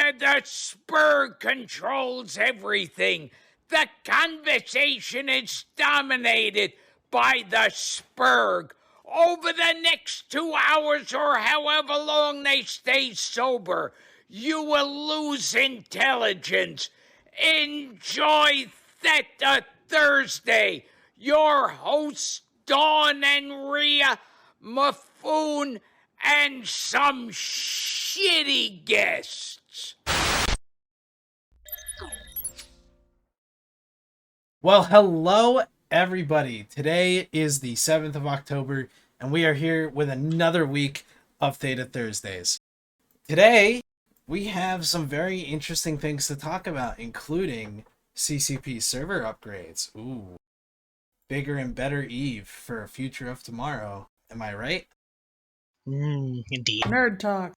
where the spur controls everything. The conversation is dominated by the spurg. Over the next 2 hours or however long they stay sober, you will lose intelligence. Enjoy Theta Thursday. Your hosts, Dawn and Rhea, Maffoon, and some shitty guests. Well, hello everybody. Today is the 7th of October, and we are here with another week of Theta Thursdays. Today, we have some very interesting things to talk about, including CCP server upgrades. Ooh. Bigger and better Eve for a future of tomorrow. Am I right? Indeed. Nerd talk.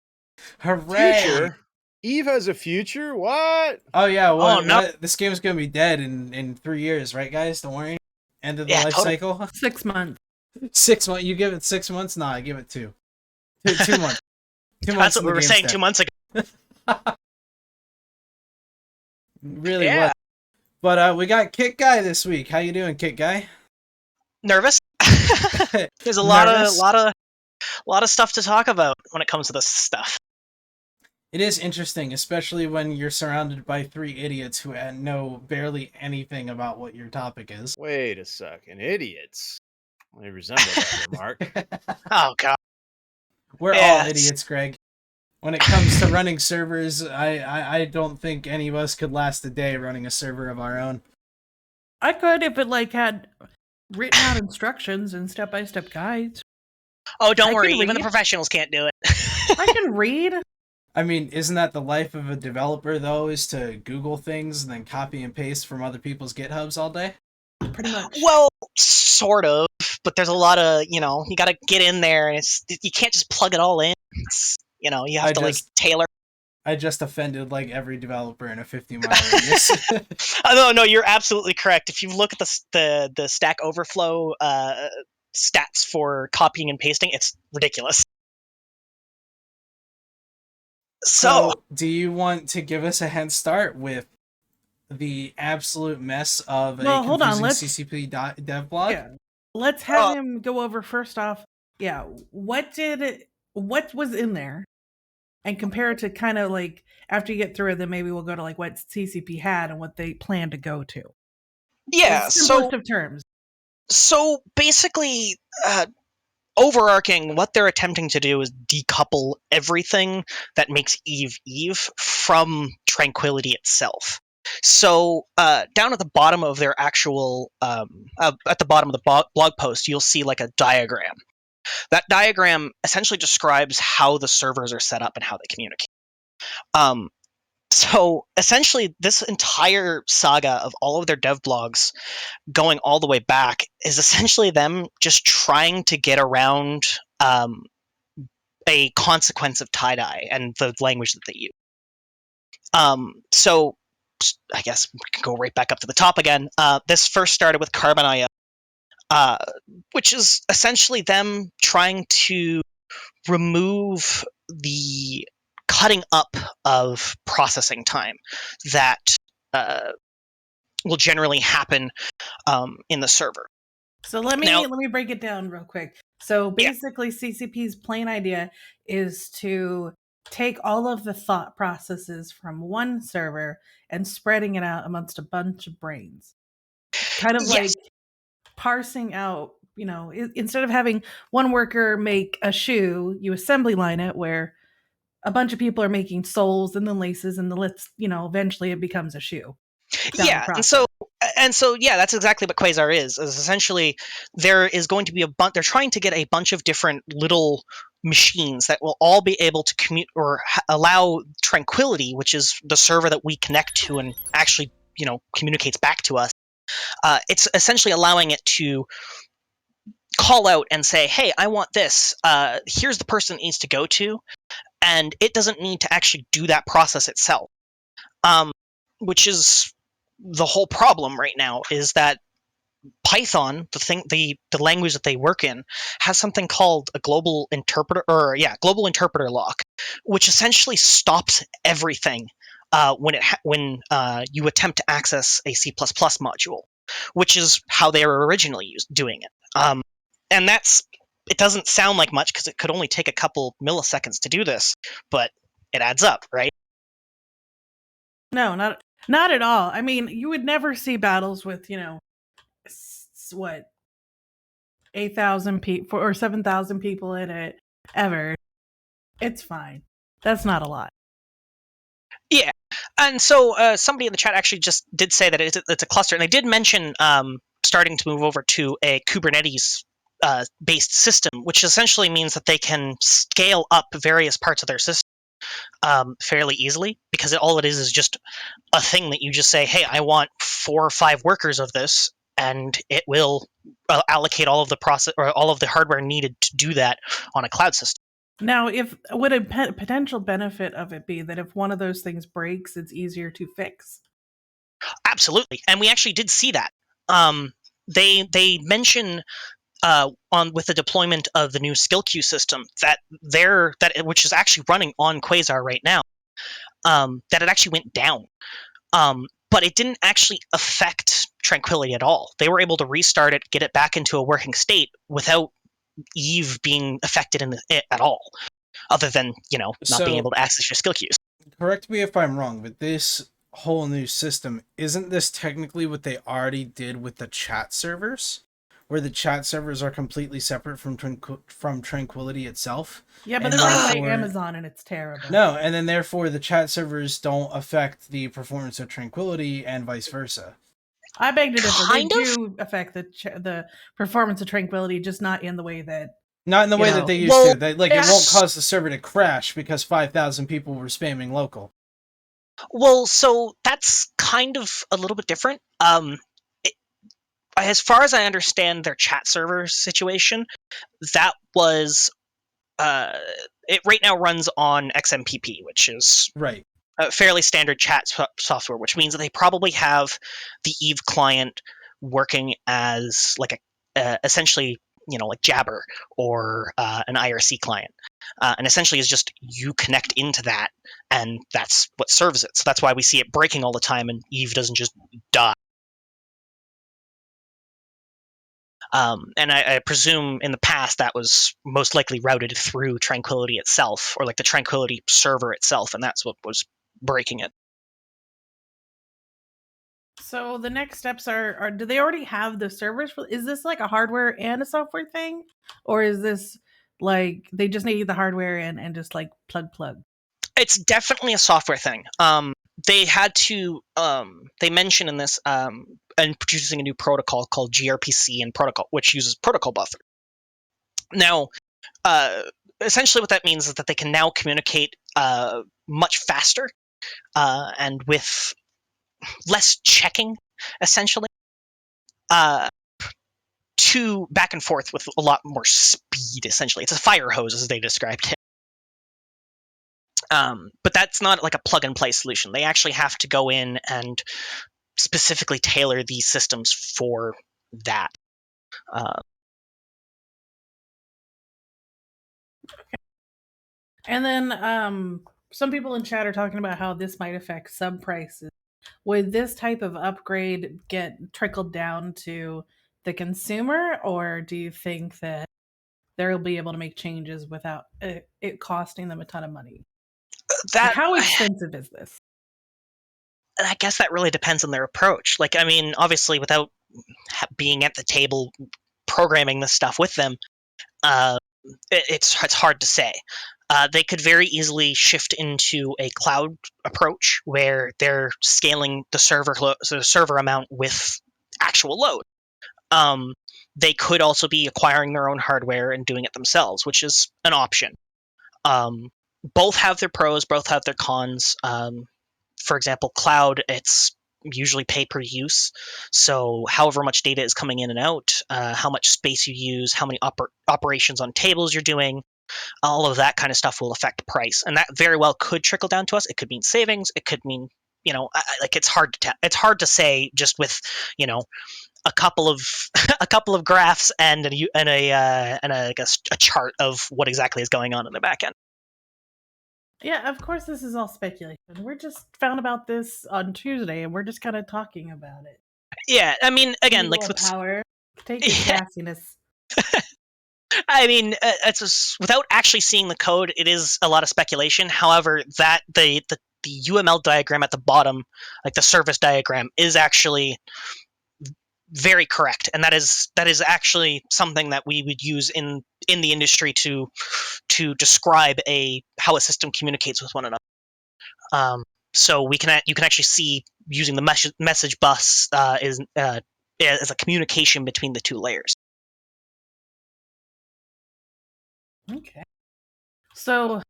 Hooray! Future? Eve has a future? What? Oh yeah, Oh, no. This game's gonna be dead in 3 years, right guys? Don't worry. End of the life totally. cycle. 6 months. 6 months. You give it 6 months? Nah, I give it 2. 2 months. 2 months. That's what we were saying 2 months ago. Really Yeah. was. But we got Kit Guy this week. How you doing, Kit Guy? Nervous? There's a lot of stuff to talk about when it comes to this stuff. It is interesting, especially when you're surrounded by 3 idiots who know barely anything about what your topic is. Wait a second. Idiots. I resemble that remark. Oh god. We're Yeah, all idiots, Greg. When it comes to running servers, I don't think any of us could last a day running a server of our own. I could if it had written out instructions and step-by-step guides. Oh, don't I worry. can Even the read. professionals can't do it. I can read. I mean, isn't that the life of a developer, though, is to Google things and then copy and paste from other people's GitHubs all day? Pretty much. Well, sort of. But there's a lot of, you gotta get in there, and you can't just plug it all in. You have to tailor. I just offended every developer in a 50-mile radius. No, you're absolutely correct. If you look at the Stack Overflow stats for copying and pasting, it's ridiculous. So, do you want to give us a head start with the absolute mess of a confusing CCP Dev Blog? Yeah. Let's have him go over first off. Yeah, what was in there, and compare it to kind of after you get through it, then maybe we'll go to what CCP had and what they plan to go to. Yeah, simplest of terms. So basically, overarching, what they're attempting to do is decouple everything that makes Eve from Tranquility itself. So down at the bottom of their actual, at the bottom of the blog post, you'll see a diagram. That diagram essentially describes how the servers are set up and how they communicate. So essentially, this entire saga of all of their dev blogs going all the way back is essentially them just trying to get around a consequence of tie-dye and the language that they use. So I guess we can go right back up to the top again. This first started with Carbon.io, which is essentially them trying to remove the cutting up of processing time that will generally happen in the server. So let me break it down real quick. So basically, CCP's plain idea is to take all of the thought processes from one server and spreading it out amongst a bunch of brains. Kind of parsing out, instead of having one worker make a shoe, you assembly line it where a bunch of people are making soles and then laces, and eventually it becomes a shoe. Yeah, and so that's exactly what Quasar is essentially there is going to be they're trying to get a bunch of different little machines that will all be able to commute or allow Tranquility, which is the server that we connect to and actually, communicates back to us. It's essentially allowing it to call out and say, hey, I want this. Here's the person it needs to go to. And it doesn't need to actually do that process itself, which is the whole problem right now, is that Python, the language that they work in, has something called a global interpreter lock, which essentially stops everything when you attempt to access a C++ module, which is how they were originally doing it. And it doesn't sound like much because it could only take a couple milliseconds to do this, but it adds up, right? No, not at all. I mean, you would never see battles with, what, 8,000 people or 7,000 people in it ever. It's fine. That's not a lot. Yeah. And so somebody in the chat actually just did say that it's a cluster, and they did mention starting to move over to a Kubernetes based system, which essentially means that they can scale up various parts of their system fairly easily, because all it is just a thing that you just say, hey, I want 4 or 5 workers of this, and it will allocate all of the process or all of the hardware needed to do that on a cloud system. Now, would a potential benefit of it be that if one of those things breaks, it's easier to fix? Absolutely, and we actually did see that. They mention with the deployment of the new skill queue system which is actually running on Quasar right now, that it actually went down. But it didn't actually affect Tranquility at all. They were able to restart it, get it back into a working state without Eve being affected in it at all, other than not being able to access your skill queues. Correct me if I'm wrong, but this whole new system, isn't this technically what they already did with the chat servers, where the chat servers are completely separate from Tranquility itself? Yeah, but they're run by Amazon, and it's terrible. No, and then therefore the chat servers don't affect the performance of Tranquility and vice versa. I beg to differ. They do affect the performance of Tranquility, just not in the way that... Not in the way that they used to. It won't cause the server to crash because 5,000 people were spamming local. Well, so that's kind of a little bit different. As far as I understand their chat server situation, that was... it right now runs on XMPP, which is... Right. A fairly standard chat software, which means that they probably have the Eve client working as like essentially, like Jabber or an IRC client. And essentially is just you connect into that, and that's what serves it. So that's why we see it breaking all the time, and Eve doesn't just die. And I presume in the past that was most likely routed through Tranquility itself, or like the Tranquility server itself, and that's what was breaking it. So the next steps are do they already have the servers? Is this like a hardware and a software thing? Or is this like they just need the hardware and just like plug? It's definitely a software thing. They had to, they mention in this, and producing a new protocol called gRPC and protocol, which uses protocol buffer. Now, essentially what that means is that they can now communicate much faster and with less checking, essentially, to back and forth with a lot more speed, essentially. It's a fire hose, as they described it. But that's not like a plug-and-play solution. They actually have to go in and specifically tailor these systems for that. And then some people in chat are talking about how this might affect sub prices. Would this type of upgrade get trickled down to the consumer, or do you think that they'll be able to make changes without it costing them a ton of money? How expensive is this? I guess that really depends on their approach. Like, I mean, obviously, without being at the table programming this stuff with them, it's hard to say. They could very easily shift into a cloud approach where they're scaling the server amount with actual load. They could also be acquiring their own hardware and doing it themselves, which is an option. Both have their pros, both have their cons. For example, cloud, it's usually pay per use. So however much data is coming in and out, how much space you use, how many operations on tables you're doing, all of that kind of stuff will affect price. And that very well could trickle down to us. It could mean savings. It could mean, like it's hard to say just with, a couple of graphs and a chart of what exactly is going on in the back end. Yeah, of course, this is all speculation. We're just found about this on Tuesday, and we're just kind of talking about it. Yeah, I mean, again, like People of with power, take your yeah, sassiness. I mean, it's just, without actually seeing the code, it is a lot of speculation. However, that the UML diagram at the bottom, like the service diagram, is actually very correct, and that is actually something that we would use in the industry to describe how a system communicates with one another. So you can actually see using the message bus as a communication between the two layers. Okay. So,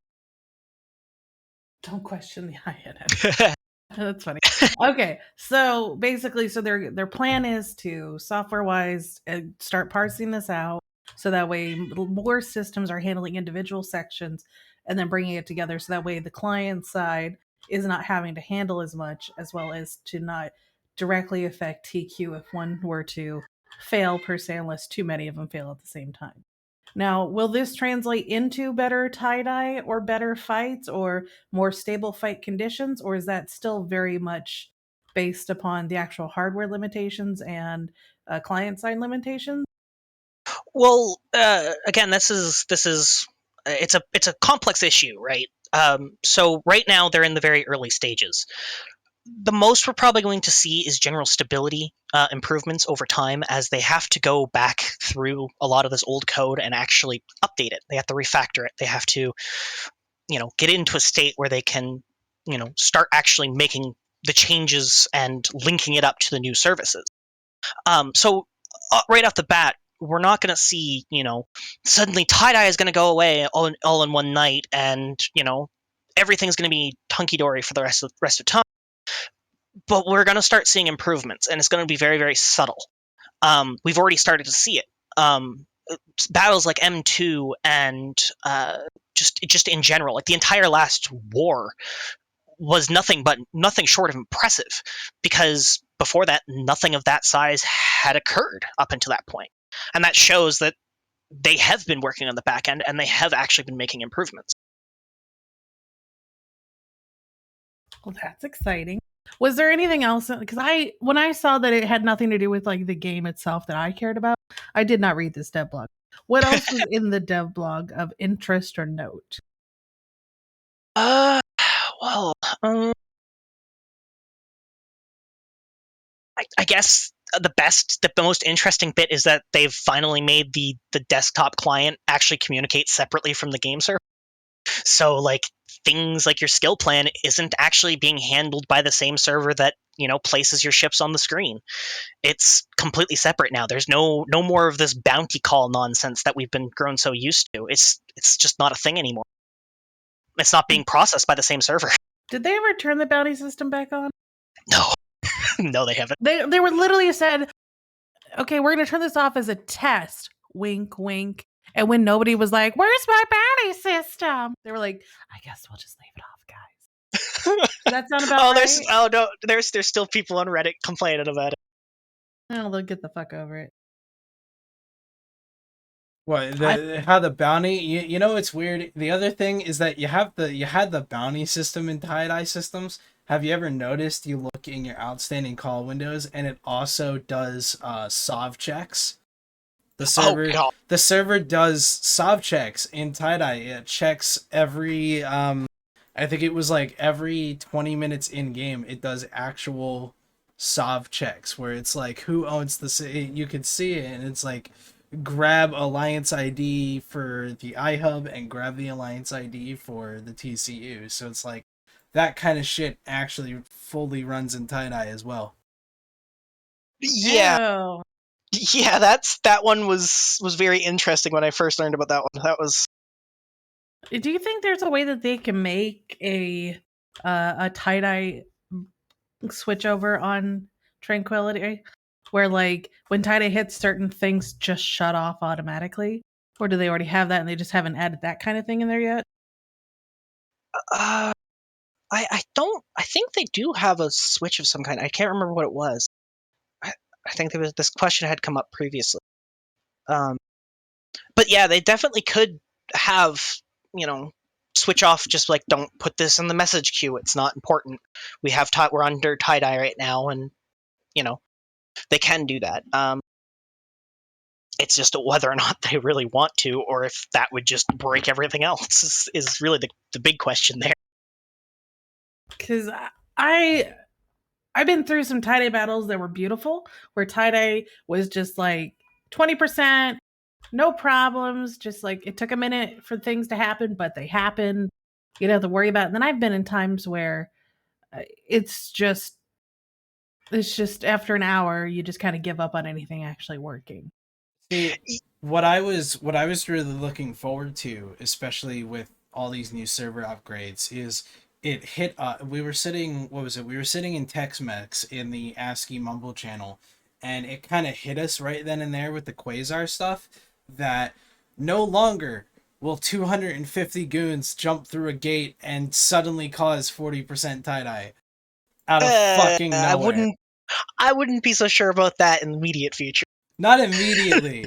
don't question the INS. That's funny. Okay, so basically, their plan is to software wise start parsing this out, so that way more systems are handling individual sections, and then bringing it together, so that way the client side is not having to handle as much, as well as to not directly affect TQ if one were to fail per se, unless too many of them fail at the same time. Now, will this translate into better tie-dye or better fights or more stable fight conditions, or is that still very much based upon the actual hardware limitations and client-side limitations? Well, again, this is it's a complex issue, right? So right now they're in the very early stages. The most we're probably going to see is general stability improvements over time, as they have to go back through a lot of this old code and actually update it. They have to refactor it. They have to, get into a state where they can, start actually making the changes and linking it up to the new services. So right off the bat, we're not going to see, suddenly tie-dye is going to go away all in one night, and everything's going to be hunky dory for the rest of time. But we're going to start seeing improvements, and it's going to be very, very subtle. We've already started to see it. Battles like M2 and just in general, like the entire last war, was nothing short of impressive, because before that, nothing of that size had occurred up until that point. And that shows that they have been working on the back end, and they have actually been making improvements. Well, that's exciting. Was there anything else? Because when I saw that it had nothing to do with like the game itself that I cared about, I did not read this dev blog. What else was in the dev blog of interest or note? Well, I guess the most interesting bit is that they've finally made the desktop client actually communicate separately from the game server. So, like, things like your skill plan isn't actually being handled by the same server that places your ships on the screen. It's completely separate now. There's no more of this bounty call nonsense that we've been grown so used to. It's just not a thing anymore. It's not being processed by the same server. Did they ever turn the bounty system back on? No, no, they haven't. They were literally said, okay, we're going to turn this off as a test. Wink, wink. And when nobody was like, where's my bounty system? They were like, I guess we'll just leave it off, guys. Does that sound about right? No, there's still people on Reddit complaining about it. Oh, they'll get the fuck over it. What how the bounty? You know it's weird. The other thing is that you had the bounty system in tie-dye systems. Have you ever noticed you look in your outstanding call windows and it also does sov checks? The server does sov checks in tie-dye. It checks every I think it was like every 20 minutes in game. It does actual sov checks where it's like who owns you can see it and it's like grab Alliance ID for the iHub and grab the Alliance ID for the TCU. So it's like that kind of shit actually fully runs in tie-dye as well. Yeah. Oh. Yeah, that one was very interesting when I first learned about that one. That was. Do you think there's a way that they can make a tie-dye switch over on Tranquility, where like when tie-dye hits, certain things just shut off automatically, or do they already have that and they just haven't added that kind of thing in there yet? I don't. I think they do have a switch of some kind. I can't remember what it was. I think this question had come up previously. But yeah, they definitely could have switch off, just like don't put this in the message queue. It's not important. We're under tie-dye right now, and they can do that. It's just whether or not they really want to, or if that would just break everything else is really the big question there. Because I've been through some tie-dye battles that were beautiful, where tie-dye was just like 20%, no problems, just like it took a minute for things to happen, but they happened. You don't have to worry about it. And then I've been in times where it's just after an hour, you just kind of give up on anything actually working. See, what I was really looking forward to, especially with all these new server upgrades, is it hit. We were sitting. What was it? We were sitting in Tex-Mex in the ASCII Mumble channel, and it kind of hit us right then and there with the Quasar stuff that no longer will 250 goons jump through a gate and suddenly cause 40% tie-dye out of fucking nowhere. I wouldn't be so sure about that in the immediate future. Not immediately,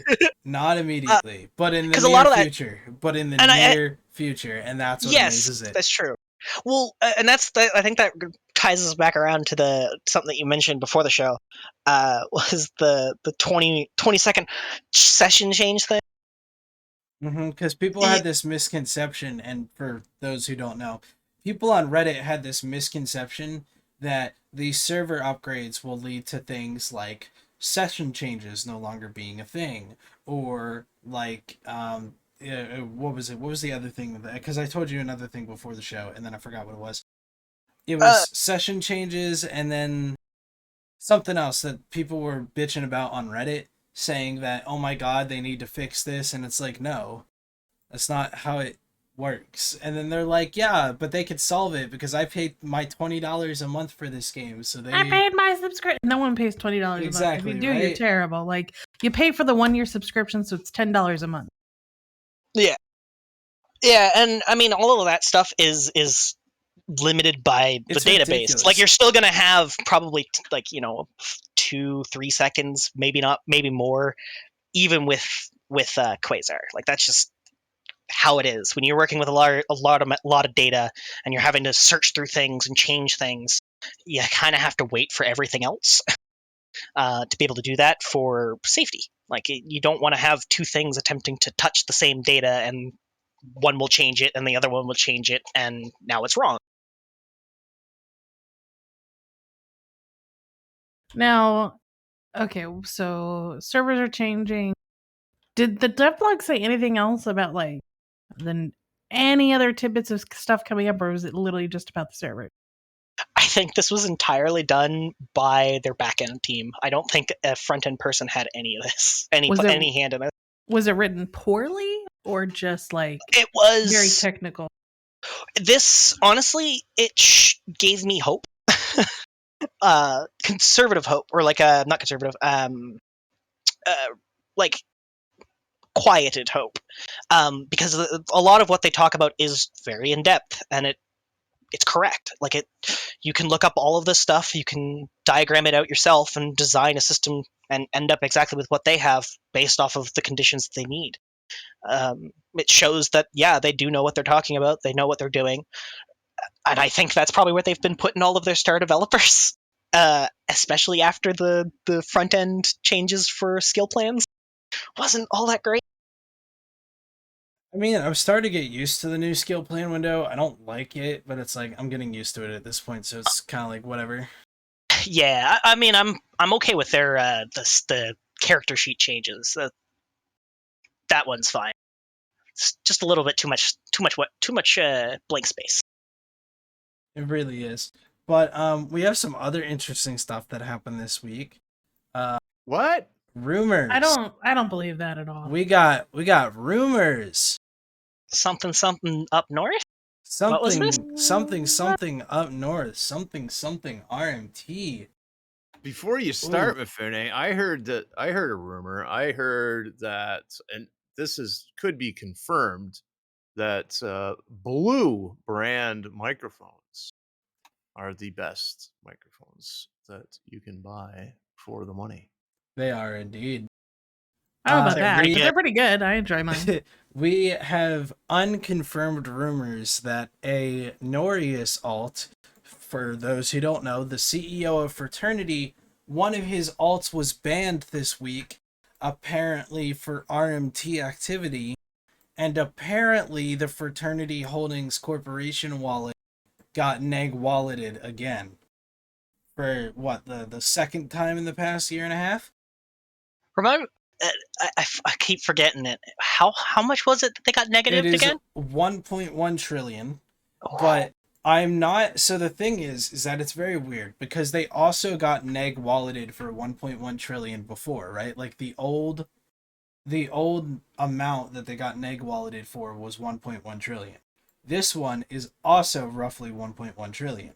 but in the near future, and that's what amazes it. That's true. Well, and I think that ties us back around to something that you mentioned before the show, was the 20-second session change thing. Because people had this misconception, and for those who don't know, people on Reddit had this misconception that these server upgrades will lead to things like session changes no longer being a thing, or like what was it? What was the other thing? Because I told you another thing before the show, and then I forgot what it was. It was session changes, and then something else that people were bitching about on Reddit, saying that, oh my god, they need to fix this, and it's like, no, that's not how it works. And then they're like, yeah, but they could solve it because I paid my $20 a month for this game, so I paid my subscription. No one pays $20 a month. If you do, right? You're terrible. Like, you pay for the 1-year subscription, so it's $10 a month. Yeah, and I mean, all of that stuff is limited by the database. Ridiculous. Like, you're still gonna have probably 2-3 seconds, maybe more, even with Quasar. Like, that's just how it is when you're working with a lot of data and you're having to search through things and change things. You kind of have to wait for everything else to be able to do that for safety. Like, you don't want to have two things attempting to touch the same data, and one will change it and the other one will change it, and now it's wrong. Now, okay, so servers are changing. Did the dev blog say anything else about any other tidbits of stuff coming up, or was it literally just about the server? I think this was entirely done by their back-end team. I don't think a front-end person had any of this, any hand in it. Was it written poorly, or just it was very technical? This, honestly, it gave me hope. Conservative hope, or not conservative, quieted hope, because a lot of what they talk about is very in-depth, and it's correct. You can look up all of this stuff, you can diagram it out yourself and design a system and end up exactly with what they have based off of the conditions that they need. It shows that, yeah, they do know what they're talking about, they know what they're doing, and I think that's probably where they've been putting all of their star developers, especially after the front-end changes for skill plans wasn't all that great. I mean, I'm starting to get used to the new skill plan window. I don't like it, but it's like I'm getting used to it at this point, so it's kind of like whatever. Yeah, I mean, I'm okay with their the character sheet changes. That one's fine. It's just a little bit too much blank space. It really is. But we have some other interesting stuff that happened this week. What? Rumors. I don't believe that at all. We got rumors. Something up north? Something up north. Something RMT. Before you start, Mifune, I heard a rumor. I heard that, and this could be confirmed, that Blue brand microphones are the best microphones that you can buy for the money. They are indeed. I don't know about They're that, pretty but good. they're pretty good. I enjoy mine. We have unconfirmed rumors that a Norius alt, for those who don't know, the CEO of Fraternity, one of his alts was banned this week, apparently for RMT activity, and apparently the Fraternity Holdings Corporation wallet got neg-walleted again. For what, the second time in the past year and a half? Remind I keep forgetting it. How much was it that they got negative It is again? 1.1 trillion. Oh, But I'm not. So the thing is that it's very weird because they also got neg walleted for 1.1 trillion before, right? Like the old amount that they got neg walleted for was 1.1 trillion. This one is also roughly 1.1 trillion.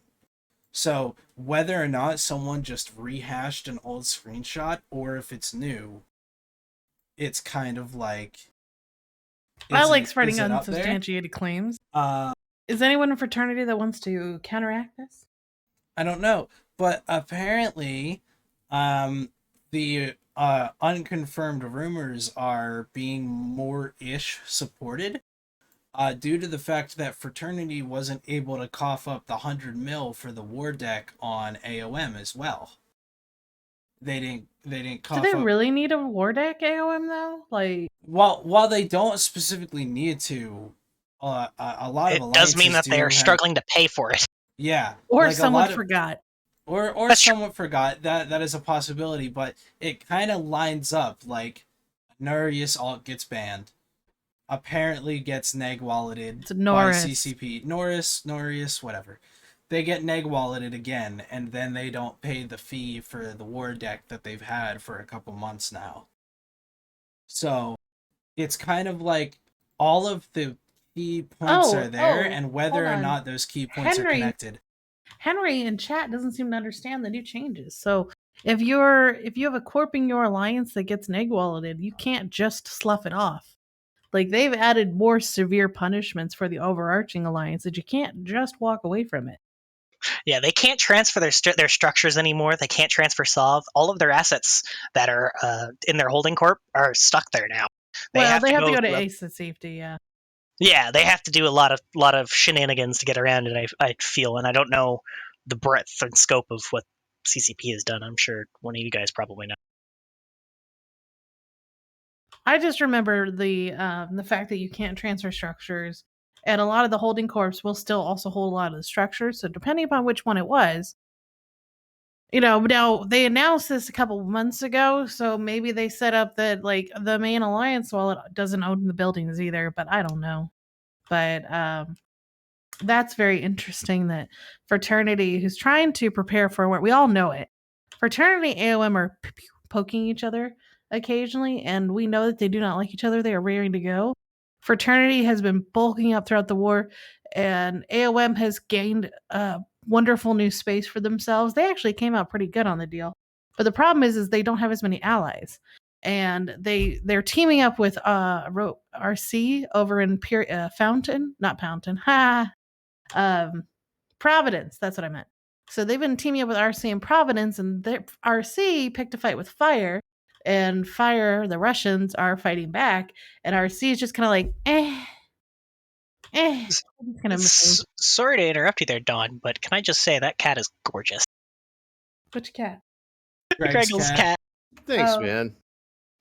So whether or not someone just rehashed an old screenshot or if it's new, it's kind of like. I like is spreading it up there? unsubstantiated claims. Is anyone in fraternity that wants to counteract this? I don't know, but apparently, the unconfirmed rumors are being more-ish supported, due to the fact that Fraternity wasn't able to cough up the 100 mil for the war deck on AOM as well. They didn't cough Do they up. really need a war deck AOM though? Like, While they don't specifically need to, a lot of it does mean that alliances they're do struggling to pay for it. Yeah, or like a someone lot of. forgot. Or That's true. someone forgot that is a possibility, but it kind of lines up. Like Nurius alt gets banned, apparently gets neg walleted It's by Norris. CCP. Norius, whatever. They get neg walleted again, and then they don't pay the fee for the war deck that they've had for a couple months now. So it's kind of like all of the key points are there, and whether hold or on. not those key points are connected. Henry in chat doesn't seem to understand the new changes. So if you have a corp in your alliance that gets neg walleted, you can't just slough it off. Like they've added more severe punishments for the overarching alliance that you can't just walk away from it. Yeah, they can't transfer their structures anymore. They can't transfer Sov. All of their assets that are in their holding corp are stuck there now. They have to go to through ACE safety, yeah. Yeah, they have to do a lot of shenanigans to get around it. I feel, and I don't know the breadth and scope of what CCP has done. I'm sure one of you guys probably know. I just remember the fact that you can't transfer structures, and a lot of the holding corps will still also hold a lot of the structures. So depending upon which one it was, now they announced this a couple of months ago, so maybe they set up that like the main alliance wallet doesn't own the buildings either, but I don't know. But that's very interesting that Fraternity, who's trying to prepare for what we all know it, Fraternity AOM are poking each other occasionally, and we know that they do not like each other. They are raring to go. Fraternity has been bulking up throughout the war, and AOM has gained a wonderful new space for themselves. They actually came out pretty good on the deal, but the problem is they don't have as many allies, and they're teaming up with RC over in Fountain, not Fountain, Providence. That's what I meant. So they've been teaming up with RC and Providence, and RC picked a fight with Fire, and Fire, the Russians, are fighting back, and RC is just kind of like, kind of Sorry to interrupt you there, Dawn, but can I just say that cat is gorgeous? Which cat? Greg's cat. Thanks, Oh. man.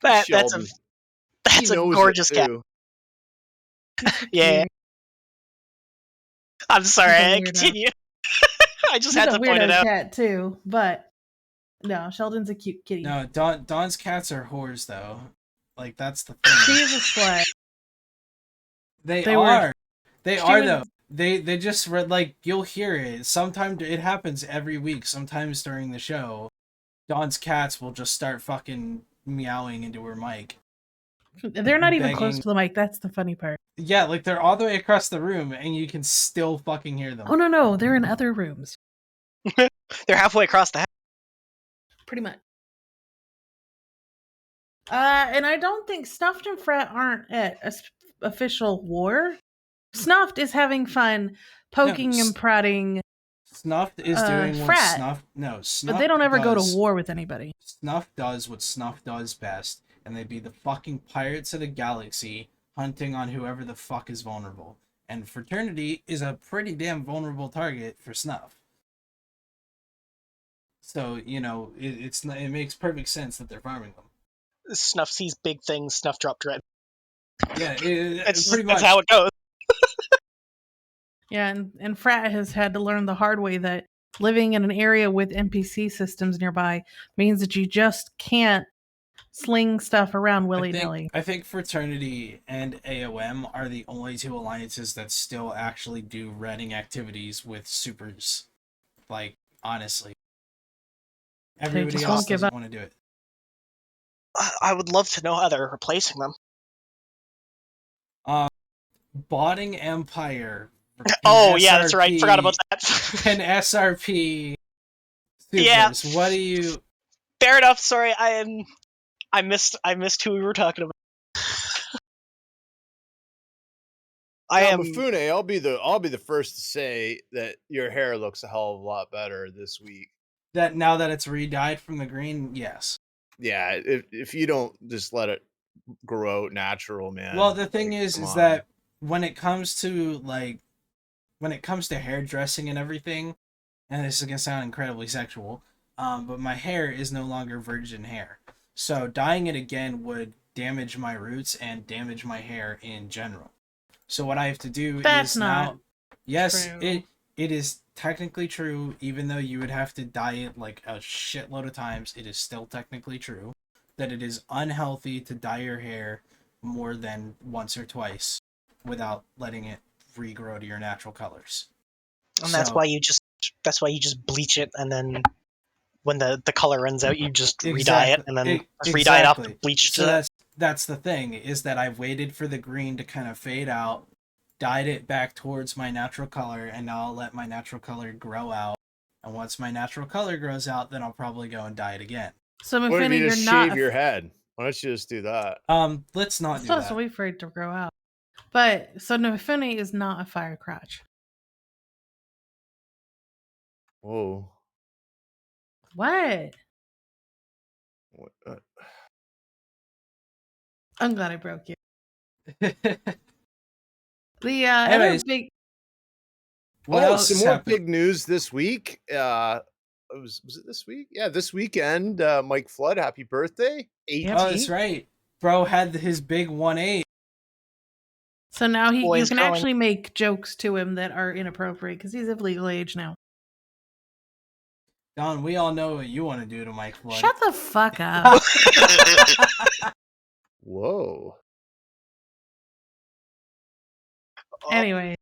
That's Sheldon. a knows it, gorgeous cat. too. Yeah. I'm sorry. He's a weirdo. Continue. I just He's had a to point it weirdo out. cat too, but no, Sheldon's a cute kitty. No, Dawn's cats are whores though. Like that's the thing. She's a slut. They They are. were- They she are was- though. They just read, like, you'll hear it. Sometimes it happens every week. Sometimes during the show, Dawn's cats will just start fucking meowing into her mic. They're not even close begging- to the mic. That's the funny part. Yeah, like they're all the way across the room, and you can still fucking hear them. Oh no, they're in other rooms. They're halfway across the house. Pretty much. And I don't think Snuffed and Fret aren't at official war. Snuffed is having fun poking No, and prodding, Snuffed is doing what Frat. Snuff. No, Snuff. but they don't ever go does- to war with anybody. Snuff does what Snuff does best, and they'd be the fucking pirates of the galaxy hunting on whoever the fuck is vulnerable. And Fraternity is a pretty damn vulnerable target for Snuff. So, you know, it makes perfect sense that they're farming them. Snuff sees big things, Snuff drop dread. Yeah, It's pretty much. That's how it goes. Yeah, and Frat has had to learn the hard way that living in an area with NPC systems nearby means that you just can't sling stuff around willy-nilly. I think Fraternity and AOM are the only two alliances that still actually do raiding activities with supers. Like, honestly. Everybody else doesn't want to do it. I would love to know how they're replacing them. Botting Empire. Oh, yeah, that's right. Forgot about that. And SRP supers. Yeah. What do you... Fair enough. Sorry, I missed who we were talking about. Mifune, I'll be the first to say that your hair looks a hell of a lot better this week. That now that it's re-dyed from the green, yes. Yeah, if you don't just let it grow out natural, man. Well, the thing is that when it comes to hairdressing and everything, and this is gonna sound incredibly sexual, but my hair is no longer virgin hair. So dyeing it again would damage my roots and damage my hair in general. So what I have to do That's is not now... Yes, true. it is technically true, even though you would have to dye it like a shitload of times, it is still technically true that it is unhealthy to dye your hair more than once or twice without letting it regrow to your natural colors. And that's why you just bleach it, and then when the color runs out, you just re-dye it, and then re-dye it off the bleach. So that's the thing, is that I've waited for the green to kind of fade out, dyed it back towards my natural color, and now I'll let my natural color grow out. And once my natural color grows out, then I'll probably go and dye it again. So what if you just shave your head? Why don't you just do that? Let's not do that. that. Wait for it to grow out. But so Nofune is not a fire crotch. Whoa. What? I'm glad I broke you. The Anyways, big... some more big news this week. Was it this week? Yeah, this weekend. Mike Flood, happy birthday! 18. Oh, that's right. Bro had his big 1-8. So now you can actually make jokes to him that are inappropriate because he's of legal age now. Don, we all know what you want to do to Mike Flood. Shut the fuck up. Whoa. Anyway,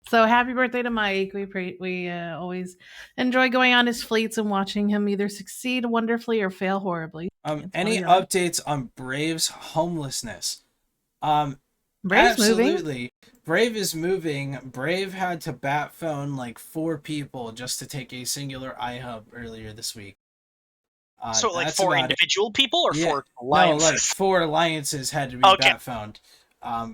so happy birthday to Mike. We always enjoy going on his fleets and watching him either succeed wonderfully or fail horribly. Any updates on Brave's homelessness? Brave's absolutely. Moving. Brave is moving. Brave had to bat phone like 4 people just to take a singular iHub earlier this week. So like 4 individual people or 4 alliances? No, like 4 alliances had to be bat phoned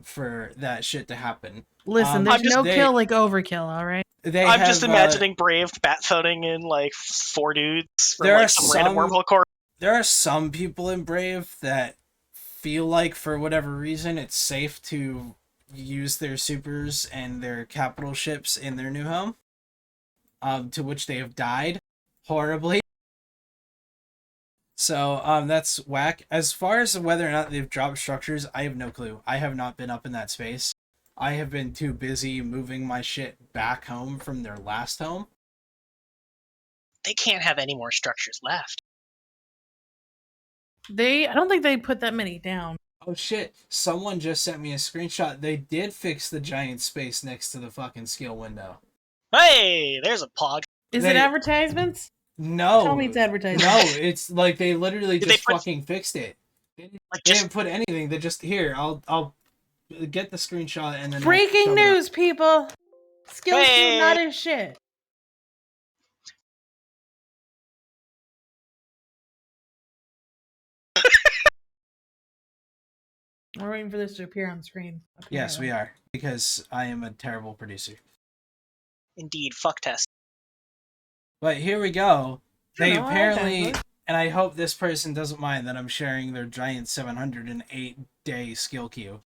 for that shit to happen. Listen, there's no kill like overkill, all right? I'm just imagining Brave bat phoning in like 4 dudes from like some random wormhole core. There are some people in Brave that feel like for whatever reason it's safe to use their supers and their capital ships in their new home, to which they have died horribly. So that's whack. As far as whether or not they've dropped structures, I have no clue. I have not been up in that space. I have been too busy moving my shit back home from their last home. They can't have any more structures left. I don't think they put that many down. Oh shit, someone just sent me a screenshot. They did fix the giant space next to the fucking skill window. Hey, there's a pog. Is it advertisements? No. Tell me it's advertisements. No, it's like they literally fucking fixed it. They didn't put anything. They just, here, I'll get the screenshot and then... Breaking news, people! Skills do not is shit. We're waiting for this to appear on screen. Yes, we are. Because I am a terrible producer. Indeed, fuck test. But here we go. They apparently And I hope this person doesn't mind that I'm sharing their giant 708-day skill queue.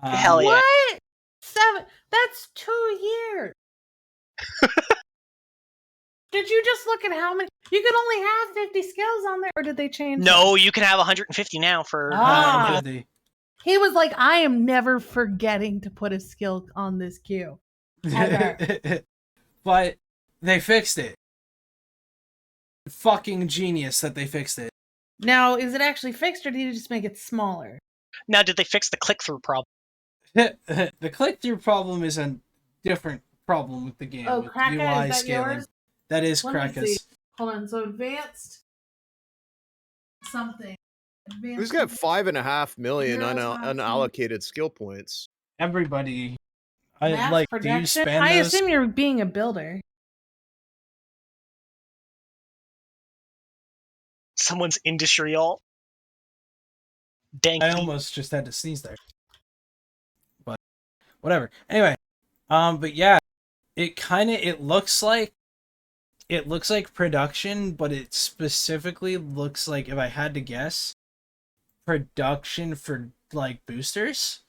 Hell yeah. What? 7? That's 2 years. Did you just look at how many? You could only have 50 skills on there, or did they change? No, you can have 150 now for. Ah. The- He was like, I am never forgetting to put a skill on this queue. But they fixed it. Fucking genius that they fixed it. Now, is it actually fixed, or did you just make it smaller? Now, did they fix the click-through problem? The click-through problem is a different problem with the game. Oh, with Kraka, UI is that scaling. yours? That is Let me see. Kraka's. Hold on. So advanced something. Advanced Who's got 5.5 million Heroes option. unallocated skill points? Everybody. mass Do you production? spend I those? assume you're being a builder. Someone's industry alt. Dank. I almost just had to sneeze there. But whatever. Anyway, but yeah, it looks like production, but it specifically looks like, if I had to guess, production for like boosters.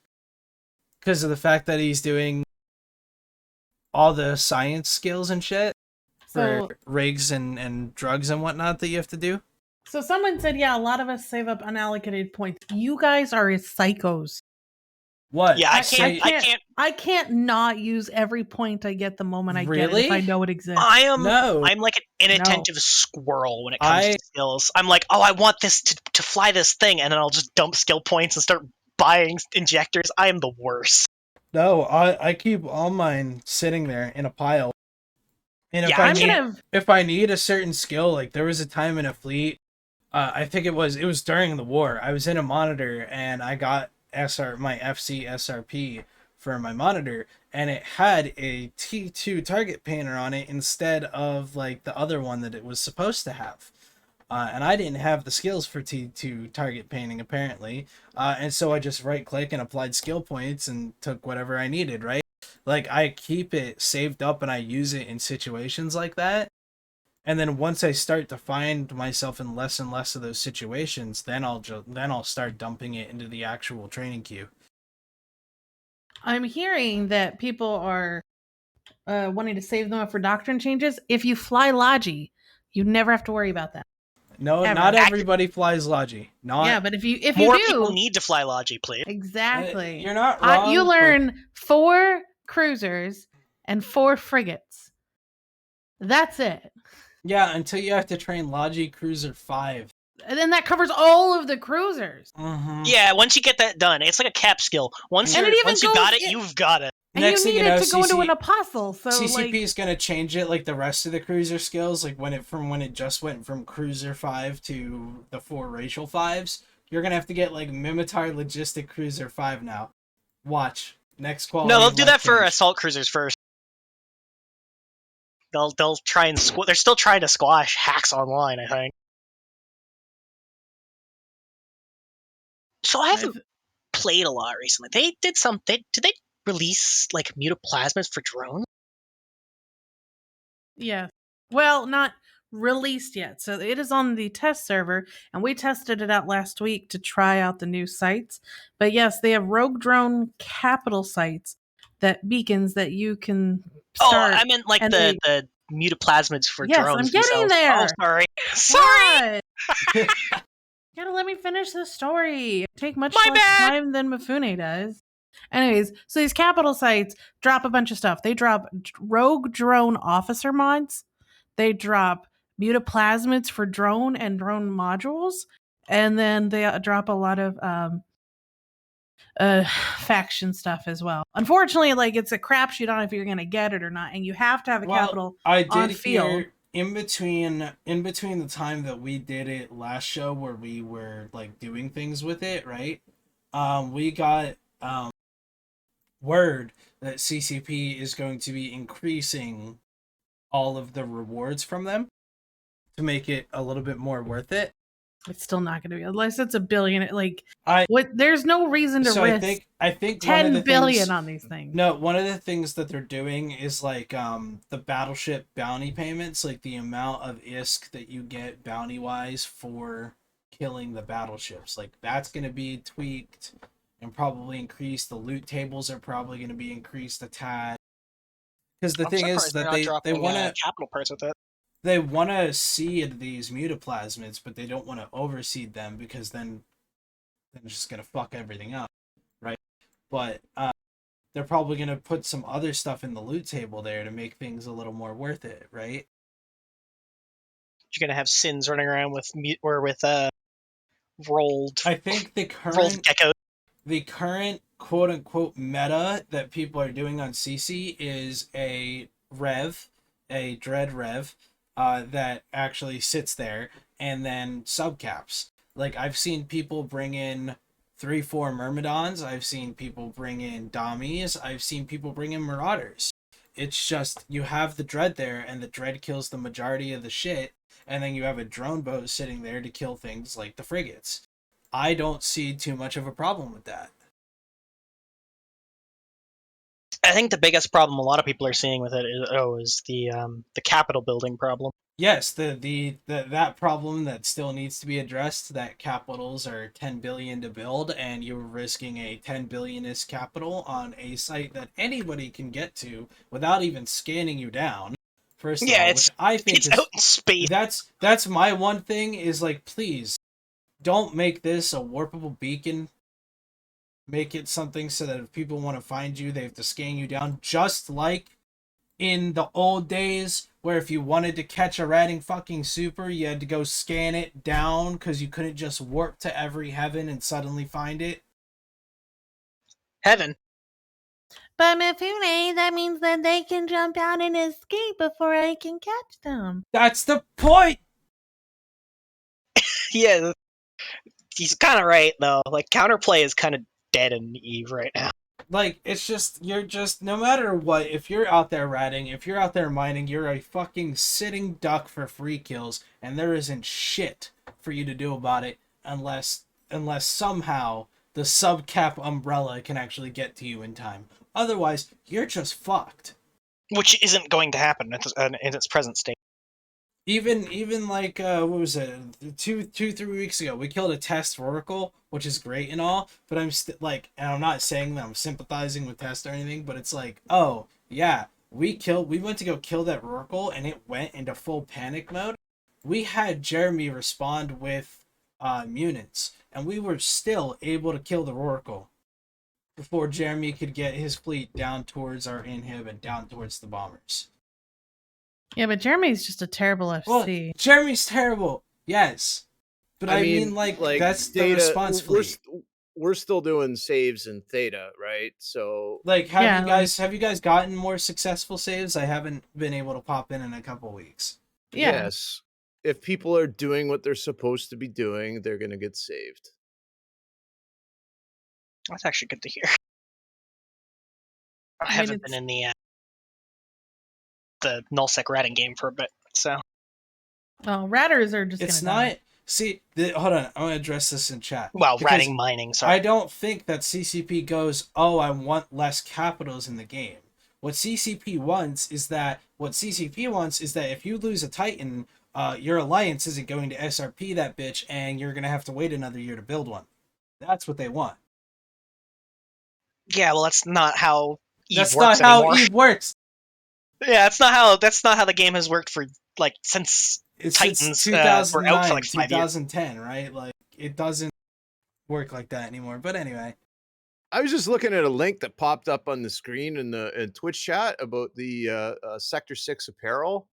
Because of the fact that he's doing all the science skills and shit for rigs and drugs and whatnot that you have to do. So someone said, yeah, a lot of us save up unallocated points. You guys are psychos. What? Yeah, I can't not use every point I get the moment I get it Really? if I know it exists. I'm No. like an inattentive squirrel when it comes to skills. I'm like, oh, I want this to fly this thing, and then I'll just dump skill points and start buying injectors. I am the worst. No, I keep all mine sitting there in a pile. And if I need a certain skill, like there was a time in a fleet, I think it was during the war. I was in a monitor and I got my FC SRP for my monitor, and it had a T2 target painter on it instead of like the other one that it was supposed to have. And I didn't have the skills for T2 target painting apparently, and so I just right click and applied skill points and took whatever I needed, right? Like I keep it saved up and I use it in situations like that. And then once I start to find myself in less and less of those situations, then I'll start dumping it into the actual training queue. I'm hearing that people are wanting to save them up for doctrine changes. If you fly Logi, you never have to worry about that. No, Ever. not everybody flies Logi. Yeah, but if you more do, people need to fly Logi, please. Exactly. You're not wrong. You learn 4 cruisers and 4 frigates. That's it. Yeah, until you have to train Logi Cruiser 5. And then that covers all of the cruisers. Mm-hmm. Yeah, once you get that done, it's like a cap skill. Once you got it, you've got it. And you need it to go into an apostle. So CCP is going to change it like the rest of the cruiser skills. Like when it just went from Cruiser 5 to the 4 racial 5s, you're going to have to get like Mimitar Logistic Cruiser 5 now. Watch. Next quality. No, they'll do that for assault cruisers first. They'll try and they're still trying to squash hacks online, I think. So I haven't played a lot recently. Did they release like mutaplasmids for drones? Yeah. Well, not released yet. So it is on the test server, and we tested it out last week to try out the new sites. But yes, they have rogue drone capital sites, that beacons that you can start. Oh, I meant like the mutaplasmids for drones. Yes, I'm getting there. Oh, sorry. You gotta let me finish the story. I take much less time than Mifune does. Anyways, so these capital sites drop a bunch of stuff. They drop rogue drone officer mods. They drop mutaplasmids for drone and drone modules. And then they drop a lot of faction stuff as well. Unfortunately, like it's a crapshoot on if you're going to get it or not. And you have to have a capital on field. Hear in between the time that we did it last show where we were like doing things with it, right? We got word that CCP is going to be increasing all of the rewards from them to make it a little bit more worth it. It's still not going to be, unless it's $1 billion. Like, I there's no reason to so risk I think one of the 10 billion things, on these things. no, one of the things that they're doing is like the battleship bounty payments, like the amount of ISK that you get bounty wise for killing the battleships. Like that's going to be tweaked and probably increased. The loot tables are probably going to be increased a tad. Because the I'm thing is surprised that they're not they dropping want to capital parts with it. they want to seed these mutaplasmids, but they don't want to overseed them because then it's just gonna fuck everything up, right? But they're probably gonna put some other stuff in the loot table there to make things a little more worth it, right? You're gonna have Sins running around with rolled I think rolled gecko. the current quote unquote meta that people are doing on CC is a dread rev, that actually sits there and then subcaps. Like I've seen people bring in 3-4 Myrmidons, I've seen people bring in Dommies, I've seen people bring in Marauders. It's just you have the dread there and the dread kills the majority of the shit, and then you have a drone boat sitting there to kill things like the frigates. I don't see too much of a problem with that. I think the biggest problem a lot of people are seeing with it is the capital building problem. Yes, that problem that still needs to be addressed, that capitals are 10 billion to build and you're risking a 10 billionist capital on a site that anybody can get to without even scanning you down. First of all, which I think it's out in space. That's my one thing is like, please don't make this a warpable beacon. Make it something so that if people want to find you, they have to scan you down, just like in the old days where if you wanted to catch a ratting fucking super, you had to go scan it down because you couldn't just warp to every heaven and suddenly find it. Heaven. But Mifune, that means that they can jump out and escape before I can catch them. That's the point! Yeah, he's kind of right, though. Like, counterplay is kind of dead in Eve right now. Like, it's just, you're just, no matter what, if you're out there ratting, if you're out there mining, you're a fucking sitting duck for free kills, and there isn't shit for you to do about it unless somehow the subcap umbrella can actually get to you in time. Otherwise, you're just fucked. Which isn't going to happen in its present state. Even like what was it, 3 weeks ago, we killed a test Oracle, which is great and all, but I'm still like, and I'm not saying that I'm sympathizing with test or anything, but it's like, oh yeah, we went to go kill that Oracle and it went into full panic mode. We had Jeremy respond with Munits, and we were still able to kill the Oracle before Jeremy could get his fleet down towards our inhib and down towards the bombers. Yeah, but Jeremy's just a terrible FC. Well, Jeremy's terrible, yes. But I mean like that's Theta, the response fleet. We're still doing saves in Theta, right? So like have you guys gotten more successful saves? I haven't been able to pop in a couple weeks. Yeah. Yes. If people are doing what they're supposed to be doing, they're going to get saved. That's actually good to hear. I haven't been in the nullsec ratting game for a bit, so. Well, ratters are just. It's not. Die. See, hold on. I'm gonna address this in chat. Well, ratting mining. Sorry. I don't think that CCP goes, oh, I want less capitals in the game. What CCP wants is that if you lose a Titan, your alliance isn't going to SRP that bitch, and you're gonna have to wait another year to build one. That's what they want. Yeah, well, that's not how Eve works anymore. That's not how Eve works. Yeah, that's not how the game has worked for like since Titans 2009, were out for like 5 2010, right? Like it doesn't work like that anymore. But anyway, I was just looking at a link that popped up on the screen in the Twitch chat about the Sector 6 apparel.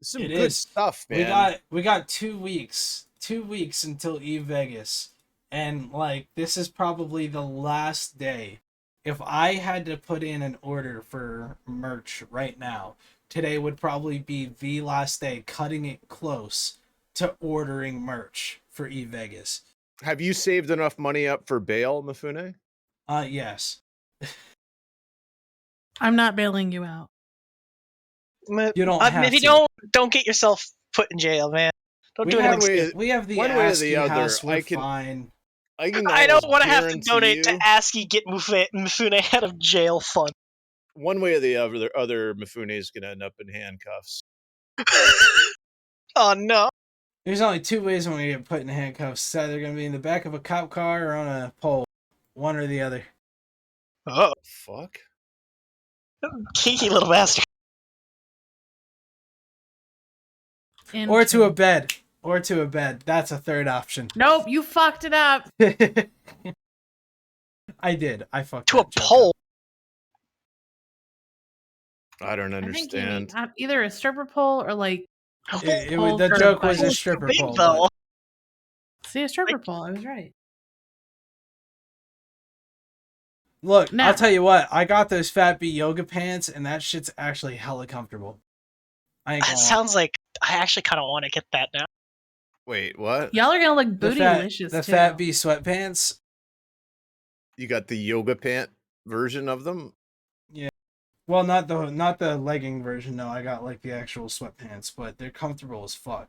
Some good stuff, man. We got 2 weeks. 2 weeks until Eve Vegas, and like this is probably the last day. If I had to put in an order for merch right now, today would probably be the last day, cutting it close to ordering merch for Eve Vegas. Have you saved enough money up for bail, Mifune? Yes. I'm not bailing you out. You don't have if you to. don't get yourself put in jail, man. Don't We do have, anything. we have the one way or ASCII the other, house. We're I can- fine. I can I don't almost want to have to guarantee donate to you- ASCII get Mifune out of jail fund. One way or the other Mifune is going to end up in handcuffs. Oh no. There's only two ways I'm gonna get put in handcuffs. It's either gonna be in the back of a cop car or on a pole. One or the other. Oh, Fuck. kinky little bastard. Or to a bed. Or to a bed. That's a third option. Nope, you fucked it up. I did. I fucked To a that joke pole. I don't I think you understand. mean either a stripper pole or like a up. pole The for joke was a bike. stripper Big pole. though. See, a stripper pole. I was right. Look, Now- I'll tell you what. I got those Fat Bee yoga pants, and that shit's actually hella comfortable. I ain't That gonna lie. sounds like I actually kind of want to get that now. Wait, what? Y'all are gonna look The bootylicious the too. Fat Bee sweatpants. You got the yoga pant version of them? Well, not the legging version. No, I got like the actual sweatpants, but they're comfortable as fuck.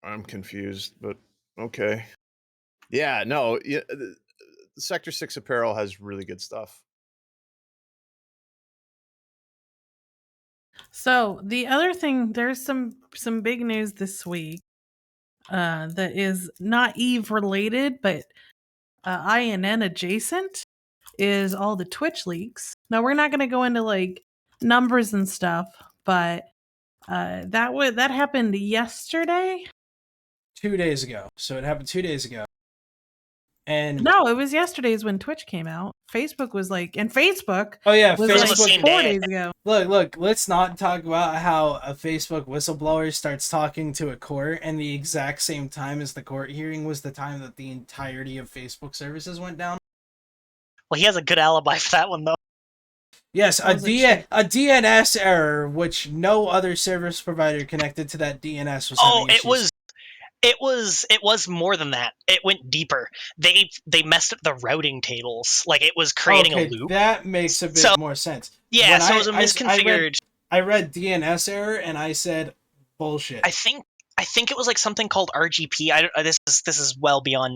I'm confused, but okay. Yeah, no, the Sector 6 apparel has really good stuff. So the other thing, there's some big news this week that is not Eve related, but INN adjacent, is all the Twitch leaks. Now we're not going to go into like numbers and stuff, but that happened yesterday. 2 days ago. So it happened 2 days ago. And No, it was yesterday's when Twitch came out. Facebook was like, and Facebook oh yeah, was Facebook- like Facebook. Same 4 day. days ago. Look, let's not talk about how a Facebook whistleblower starts talking to a court and the exact same time as the court hearing was the time that the entirety of Facebook services went down. Well, he has a good alibi for that one though. Yes, That was a a DNS error, which no other service provider connected to that DNS was Oh, having it issues. was more than that. It went deeper. They messed up the routing tables. Like it was creating Okay, a loop. that makes a bit So- more sense. Yeah, When so it was a misconfigured. I read DNS error and I said bullshit. I think it was like something called RGP. This is well beyond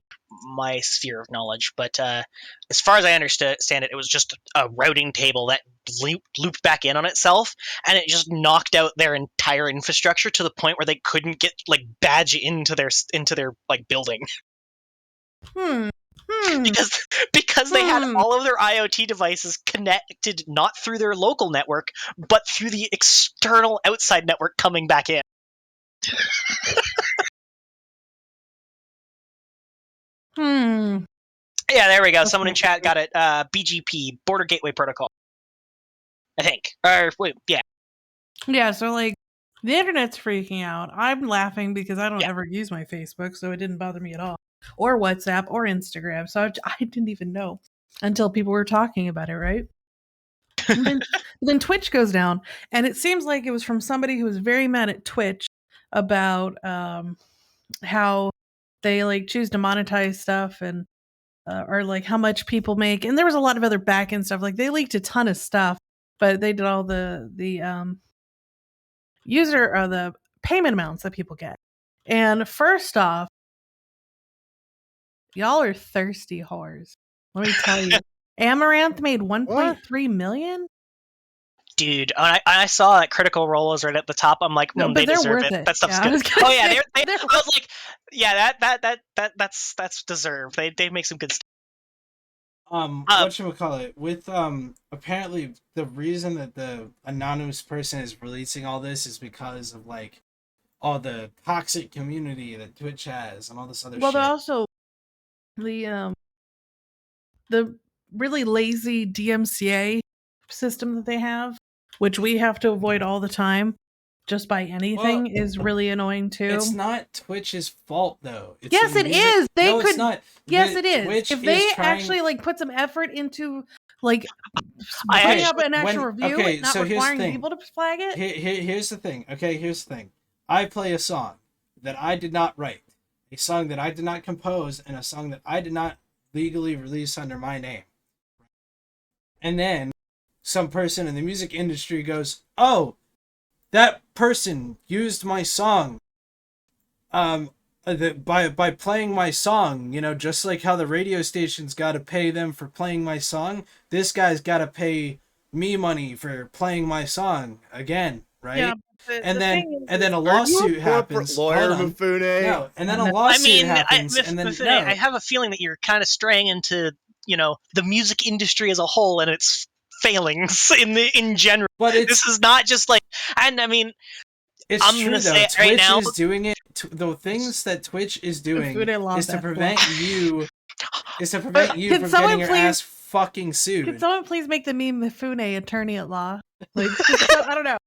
my sphere of knowledge, but as far as I understand it, it was just a routing table that looped back in on itself, and it just knocked out their entire infrastructure to the point where they couldn't get like badge into their like building because they had all of their IoT devices connected not through their local network, but through the external outside network coming back in. Yeah, there we go. Someone in chat got it. BGP, Border Gateway Protocol. I think. Or wait, yeah. Yeah, so like the internet's freaking out. I'm laughing because I don't Yeah. ever use my Facebook, so it didn't bother me at all. Or WhatsApp or Instagram. So I didn't even know until people were talking about it, right? And then Twitch goes down, and it seems like it was from somebody who was very mad at Twitch about how they like choose to monetize stuff and or like how much people make. And there was a lot of other back end stuff. Like they leaked a ton of stuff, but they did all the user or the payment amounts that people get. And first off, y'all are thirsty whores. Let me tell you. Amaranth made 1.3 million. Dude, I saw that Critical Role was right at the top. I'm like, No, but they they're deserve worth it. it. That stuff's Yeah, I good. was gonna Oh yeah, say, I they're was like, yeah, that's deserved. They make some good stuff. Whatchamacallit, with apparently the reason that the anonymous person is releasing all this is because of like all the toxic community that Twitch has and all this other Well, shit. they're also the really lazy DMCA system that they have, which we have to avoid all the time, just by anything, is really annoying too. It's not Twitch's fault though. It's Yes, the it music- is. They no, could. It's not. Yes, it is. Twitch If they is trying- actually like put some effort into like I putting actually- up an actual review okay, and not so here's the requiring thing. people to flag it. Here's the thing. Okay, here's the thing. I play a song that I did not write, a song that I did not compose, and a song that I did not legally release under my name. And then some person in the music industry goes, "Oh, that person used my song by playing my song, you know, just like how the radio station's got to pay them for playing my song, this guy's got to pay me money for playing my song again, right? Yeah, and then a Are you a lawsuit corporate happens. lawyer, Hold on. Mifune? No, and then a I lawsuit happens, and then Mifune, I have a feeling that you're kind of straying into, you know, the music industry as a whole and its failings in general. But This is not just like, and I mean, it's I'm true gonna though. say it Twitch right now. is doing it. The things that Twitch is doing Food and law is to that prevent law. you Can from someone getting your please- ass fucking Can sued. someone please make the meme Mifune attorney at law? Like, I don't know.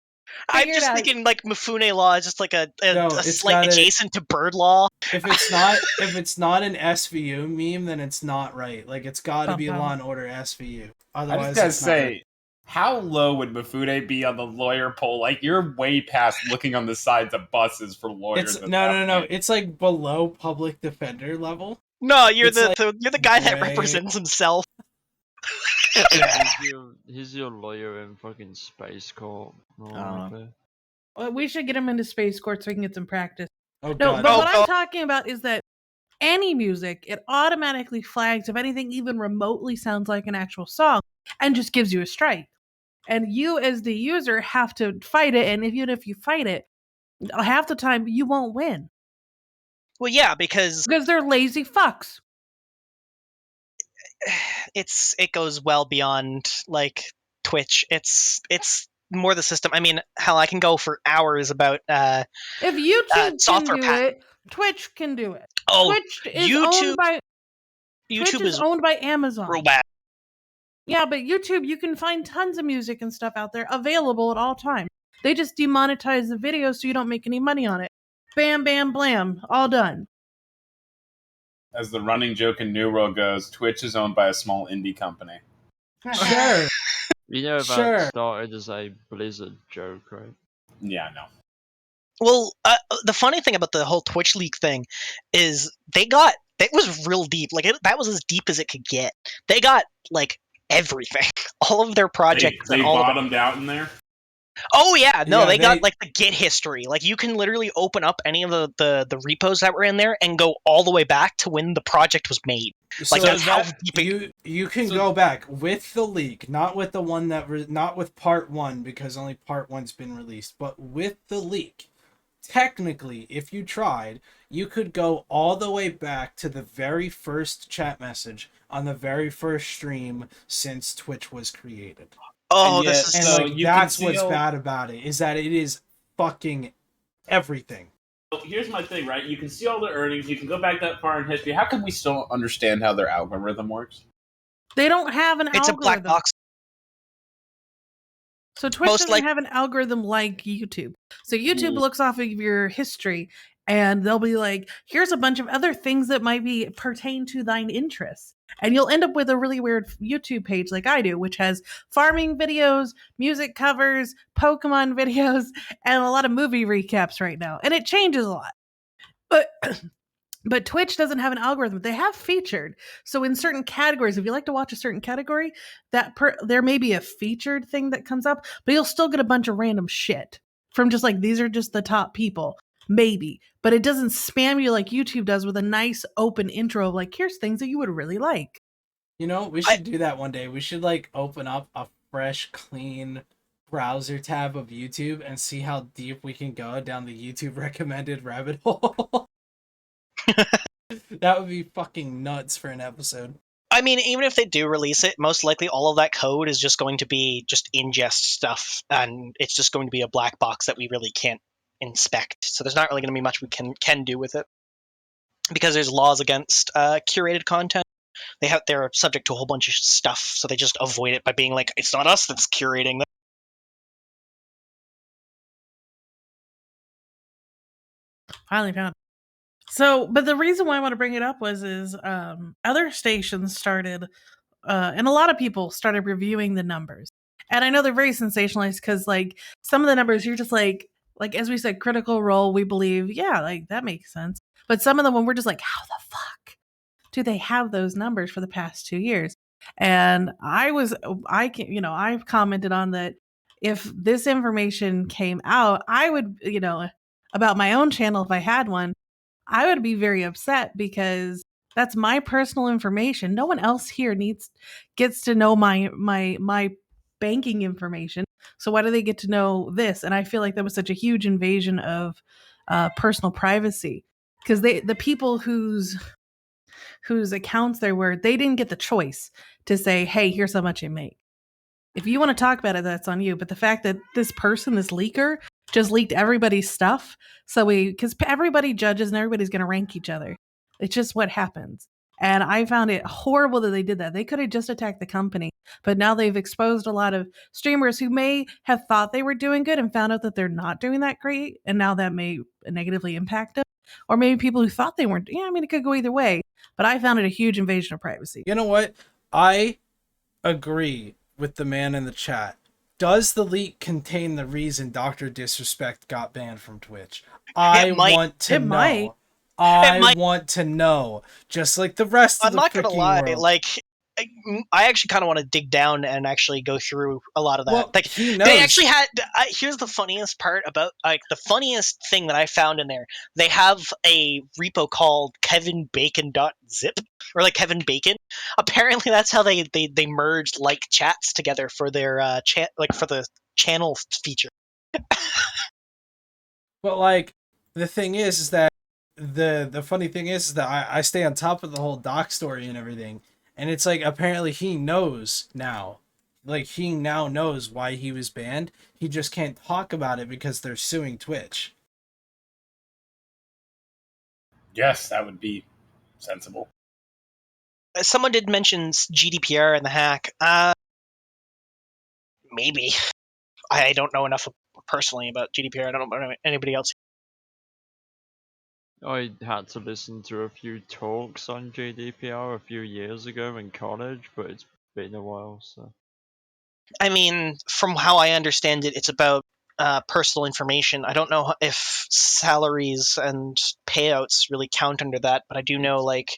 I'm Figure it just out. thinking like Mifune law is just like a No, it's slight gotta- adjacent to bird law. If it's not an SVU meme, then it's not right. Like it's got to be Bum, bum. Law and Order SVU. I Otherwise, just gotta it's not right. say, how low would Mifune be on the lawyer poll? Like, you're way past looking on the sides of buses for lawyers. It's at no. that point. It's like below public defender level. No, you're It's you're the guy that way- represents himself. He's your lawyer in fucking Space Corp. We should get him into space court so we can get some practice. Oh No, god. but what I'm talking about is that any music, it automatically flags if anything even remotely sounds like an actual song and just gives you a strike. And you as the user have to fight it, and even if you fight it, half the time you won't win. Well, yeah, because they're lazy fucks. it goes well beyond like Twitch. It's more the system. I mean, hell, I can go for hours about If YouTube can software do patent. it, Twitch can do it. Oh, Twitch is YouTube- owned by YouTube Twitch is is owned by Amazon. real bad. Yeah, but YouTube, you can find tons of music and stuff out there available at all times. They just demonetize the video so you don't make any money on it. Bam, bam, blam, all done. As the running joke in New World goes, Twitch is owned by a small indie company. Sure. You know Sure. that started as a Blizzard joke, right? Yeah, no. Well, the funny thing about the whole Twitch leak thing is it was real deep. Like that was as deep as it could get. They got like everything, all of their projects, They and all of bottomed out in there. Oh yeah, no, Yeah, they got they- like the Git history. Like you can literally open up any of the repos that were in there and go all the way back to when the project was made. Like So that's how deep it. you can So- go back with the leak, not with the one not with part 1 because only part 1's been released, but with the leak. Technically, if you tried, you could go all the way back to the very first chat message on the very first stream since Twitch was created. Oh, and this yet- is And So like you can that's see what's all- bad about it, is that it is fucking everything. So here's my thing, right? You can see all the earnings. You can go back that far in history. How can we still understand how their algorithm works? They don't have an it's a algorithm. black box. So Twitch Most doesn't like- have an algorithm like YouTube. So YouTube Mm. looks off of your history and they'll be like, here's a bunch of other things that might be pertain to thine interests. And you'll end up with a really weird YouTube page like I do, which has farming videos, music covers, Pokemon videos, and a lot of movie recaps right now. And it changes a lot. But but Twitch doesn't have an algorithm. They have featured. So in certain categories, if you like to watch a certain category, there may be a featured thing that comes up, but you'll still get a bunch of random shit from just like, these are just the top people. Maybe. But it doesn't spam you like YouTube does with a nice open intro of like, here's things that you would really like. You know, we should do that one day. We should like open up a fresh, clean browser tab of YouTube and see how deep we can go down the YouTube recommended rabbit hole. That would be fucking nuts for an episode. I mean, even if they do release it, most likely all of that code is just going to be just ingest stuff, and it's just going to be a black box that we really can't inspect. So there's not really going to be much we can do with it because there's laws against curated content. They're subject to a whole bunch of stuff, so they just avoid it by being like, it's not us that's curating them. Finally found it. So, but the reason why I want to bring it up is other stations started, and a lot of people started reviewing the numbers. And I know they're very sensationalized because, like, some of the numbers you're just like as we said, Critical Role, we believe, yeah, like that makes sense. But some of them, when we're just like, how the fuck do they have those numbers for the past 2 years? And I've commented on that. if this information came out, I would, about my own channel, if I had one, I would be very upset because that's my personal information. No one else here gets to know my banking information. So why do they get to know this? And I feel like that was such a huge invasion of personal privacy, because the people whose accounts there were, they didn't get the choice to say, hey, here's how much I make. If you want to talk about it, that's on you. But the fact that this leaker, just leaked everybody's stuff, because everybody judges and everybody's going to rank each other. It's just what happens. And I found it horrible that they did that. They could have just attacked the company, but now they've exposed a lot of streamers who may have thought they were doing good and found out that they're not doing that great. And now that may negatively impact them. Or maybe people who thought they weren't. Yeah, I mean, it could go either way. But I found it a huge invasion of privacy. You know what? I agree with the man in the chat. Does the leak contain the reason Dr. Disrespect got banned from Twitch? I want to know. I want to know. Just like the rest of the freaking world. I'm not gonna lie, like, I actually kind of want to dig down and actually go through a lot of that. Well, like, he knows. They actually had. Here's the funniest part about, like, the funniest thing that I found in there. They have a repo called kevinbacon.zip, or like Kevin Bacon. Apparently, that's how they merged like chats together for their chat, like for the channel feature. But like, the thing is that the funny thing is that I stay on top of the whole doc story and everything. And it's like, apparently he knows now. Like, he now knows why he was banned. He just can't talk about it because they're suing Twitch. Yes, that would be sensible. Someone did mention GDPR and the hack. Maybe. I don't know enough personally about GDPR. I don't know about anybody else. I had to listen to a few talks on GDPR a few years ago in college, but it's been a while, so. I mean, from how I understand it, it's about personal information. I don't know if salaries and payouts really count under that, but I do know, like,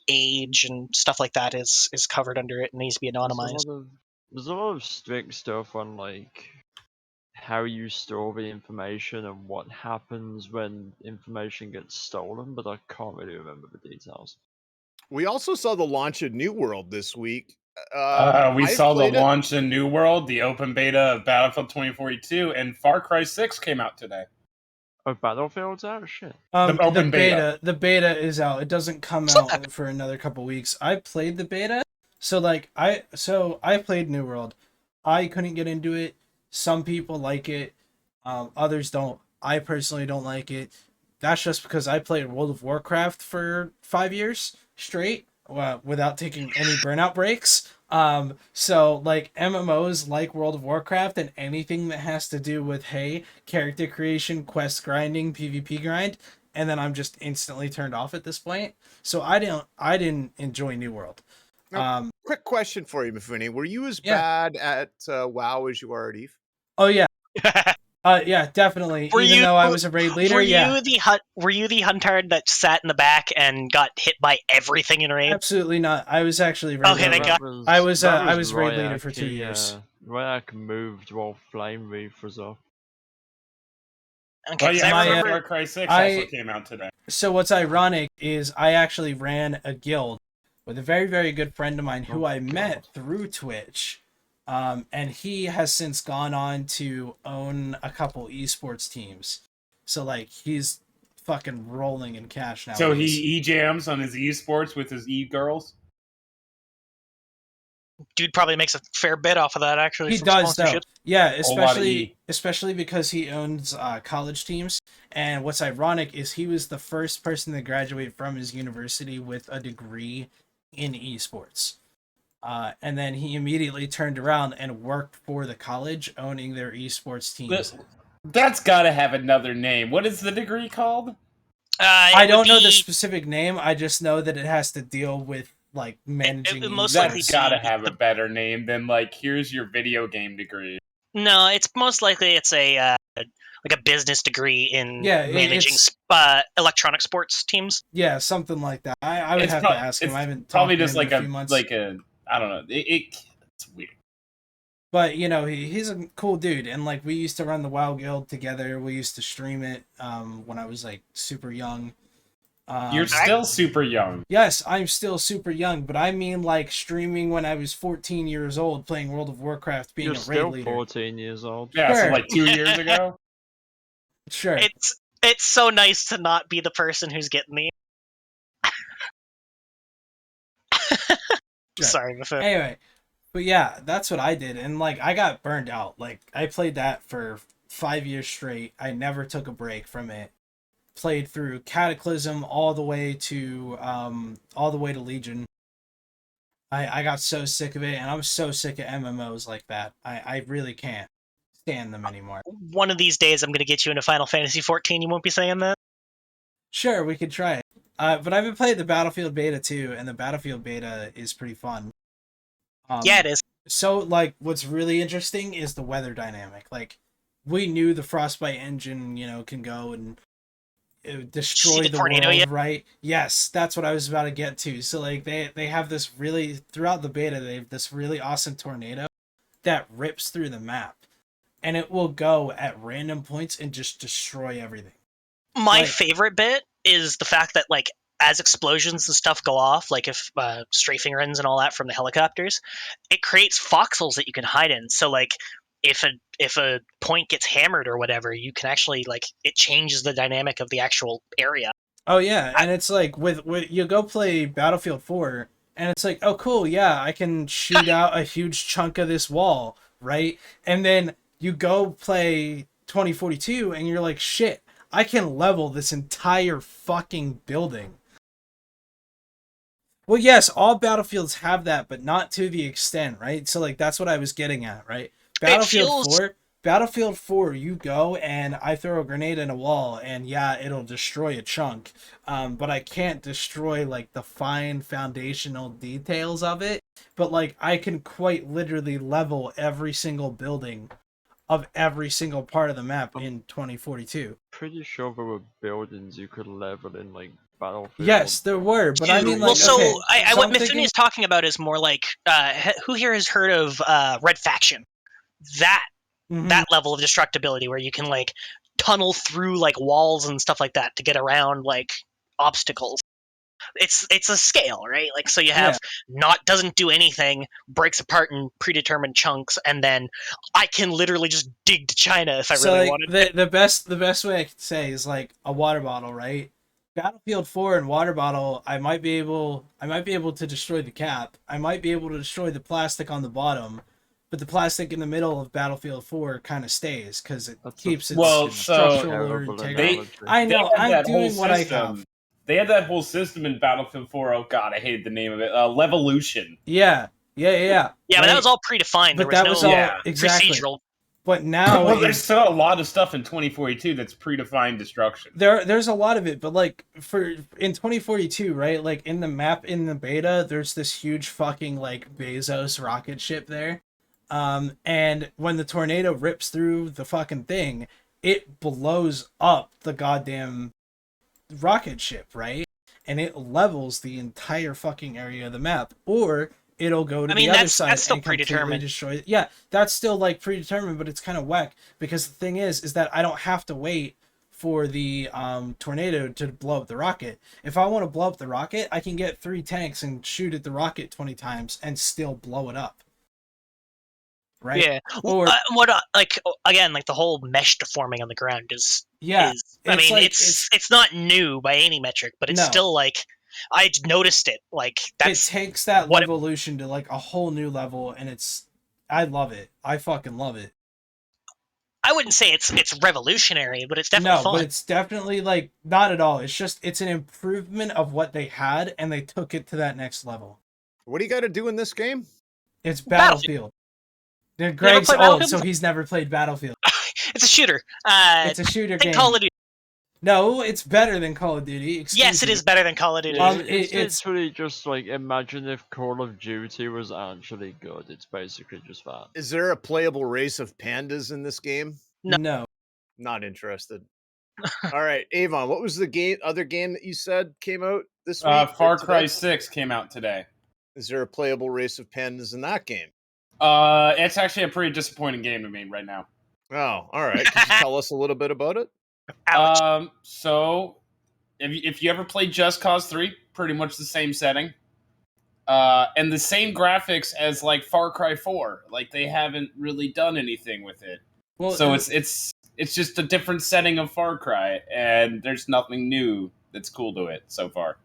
age and stuff like that is covered under it and needs to be anonymized. There's a lot of strict stuff on, like, how you store the information and what happens when information gets stolen, but I can't really remember the details. We also saw the launch of New World this week. We saw the launch of New World, the open beta of Battlefield 2042, and Far Cry 6 came out today. Oh, Battlefield's out? Shit. The open beta. The beta is out. It doesn't come out for another couple weeks. I played the beta, so I played New World. I couldn't get into it. Some people like it, others don't. I personally don't like it. That's just because I played World of Warcraft for 5 years straight without taking any burnout breaks. So like MMOs like World of Warcraft and anything that has to do with, hey, character creation, quest grinding, PvP grind, and then I'm just instantly turned off at this point. So I didn't enjoy New World. Now, quick question for you, Mifune. Were you as bad at WoW as you are at EVE? Oh yeah. Yeah, definitely. Even though I was a raid leader, were you the hunter that sat in the back and got hit by everything in raid? Absolutely not. I was actually raid leader. I was raid leader for 2 years. Ryak moved while Flame Reef was off. Okay, Far Cry 6 also came out today. So what's ironic is I actually ran a guild with a very, very good friend of mine who I met through Twitch. And he has since gone on to own a couple esports teams. So like he's fucking rolling in cash now. So he e-jams on his esports with his e-girls? Dude probably makes a fair bit off of that, actually. He does, though. Yeah, especially because he owns college teams. And what's ironic is he was the first person to graduate from his university with a degree in esports. And then he immediately turned around and worked for the college, owning their esports teams. That's got to have another name. What is the degree called? I don't know the specific name. I just know that it has to deal with like managing. That's got to have a better name than like, here's your video game degree. No, it's most likely it's a like a business degree in managing electronic sports teams. Yeah, something like that. I would have to ask him. I haven't probably just like a I don't know. It's weird. But you know, he's a cool dude, and like we used to run the WoW Guild together. We used to stream it when I was like super young. You're still super young. Yes, I'm still super young, but I mean like streaming when I was 14 years old, playing World of Warcraft, being You're a raid still leader. 14 years old. Yeah, Sure. so like 2 years ago. Sure. It's so nice to not be the person who's getting the. Sure. Sorry, Buffet. Anyway, but yeah, that's what I did, and like I got burned out. Like I played that for 5 years straight. I never took a break from it. Played through Cataclysm all the way to Legion. I got so sick of it, and I'm so sick of MMOs like that. I really can't stand them anymore. One of these days, I'm going to get you into Final Fantasy 14. You won't be saying that. Sure, we could try it. But I've been playing the Battlefield beta too, and the Battlefield beta is pretty fun. Yeah, it is. So, like, what's really interesting is the weather dynamic. Like, we knew the Frostbite engine, you know, can go and destroy the tornado world, yet? right? Yes, that's what I was about to get to. So, like, they have this really, throughout the beta, they have this really awesome tornado that rips through the map. And it will go at random points and just destroy everything. My Like- favorite bit is the fact that, like, as explosions and stuff go off, like if strafing runs and all that from the helicopters, it creates foxholes that you can hide in. So, like, if a point gets hammered or whatever, you can actually, like, it changes the dynamic of the actual area. Oh yeah, and it's like with you go play Battlefield 4, and it's like, oh cool, yeah, I can shoot out a huge chunk of this wall, right? And then you go play 2042, and you're like, shit, I can level this entire fucking building. Well, yes, all Battlefields have that, but not to the extent, right? So like that's what I was getting at, right? Battlefield 4, you go and I throw a grenade in a wall and yeah, it'll destroy a chunk. But I can't destroy like the fine foundational details of it. But like I can quite literally level every single building of every single part of the map in 2042. Pretty sure there were buildings you could level in like Battlefield. Yes, there were, but I mean, like, well, so okay, what I'm Mifune thinking- is talking about is more like who here has heard of Red Faction? Mhm. That level of destructibility where you can like tunnel through like walls and stuff like that to get around like obstacles. It's a scale, right? Like, so you have doesn't do anything, breaks apart in predetermined chunks, and then I can literally just dig to China if I really like, wanted. The best way I could say is like a water bottle, right? Battlefield 4 and water bottle, I might be able to destroy the cap. I might be able to destroy the plastic on the bottom, but the plastic in the middle of Battlefield 4 kind of stays because it keeps its structural integrity. I know, I'm doing what I have. They had that whole system in Battlefield 4. Oh god, I hated the name of it. Levolution. Yeah, but that was all predefined. But there that was was no all exactly. procedural. But now well, there's still a lot of stuff in 2042 that's predefined destruction. There's a lot of it, but like in 2042, right? Like in the map in the beta, there's this huge fucking like Bezos rocket ship there. And when the tornado rips through the fucking thing, it blows up the goddamn rocket ship, right? And it levels the entire fucking area of the map. Or it'll go to the other side that's still and completely predetermined. destroy it. Yeah, that's still like predetermined, but it's kind of whack because the thing is that I don't have to wait for the tornado to blow up the rocket. If I want to blow up the rocket, I can get 3 tanks and shoot at the rocket 20 times and still blow it up. Right? Yeah. Or like again, like the whole mesh deforming on the ground is. yeah. I mean, like, it's not new by any metric, but it's still like I noticed it. Like it takes that evolution to like a whole new level, and I love it. I fucking love it. I wouldn't say it's revolutionary, but it's definitely fun. But it's definitely like not at all. It's an improvement of what they had, and they took it to that next level. What do you got to do in this game? It's Battlefield. Greg's old, so he's never played Battlefield. It's a shooter. It's a shooter game. Call of Duty. No, it's better than Call of Duty. Yes, it is better than Call of Duty. It's really just like, imagine if Call of Duty was actually good. It's basically just that. Is there a playable race of pandas in this game? No. Not interested. All right, Avon, what was the other game that you said came out this week? Far Cry 6 came out today. Is there a playable race of pandas in that game? It's actually a pretty disappointing game to me right now. Oh, all right. Could you tell us a little bit about it? Ouch. So if you ever played Just Cause 3, pretty much the same setting. And the same graphics as like Far Cry 4. Like they haven't really done anything with it. Well, So it's just a different setting of Far Cry, and there's nothing new that's cool to it so far.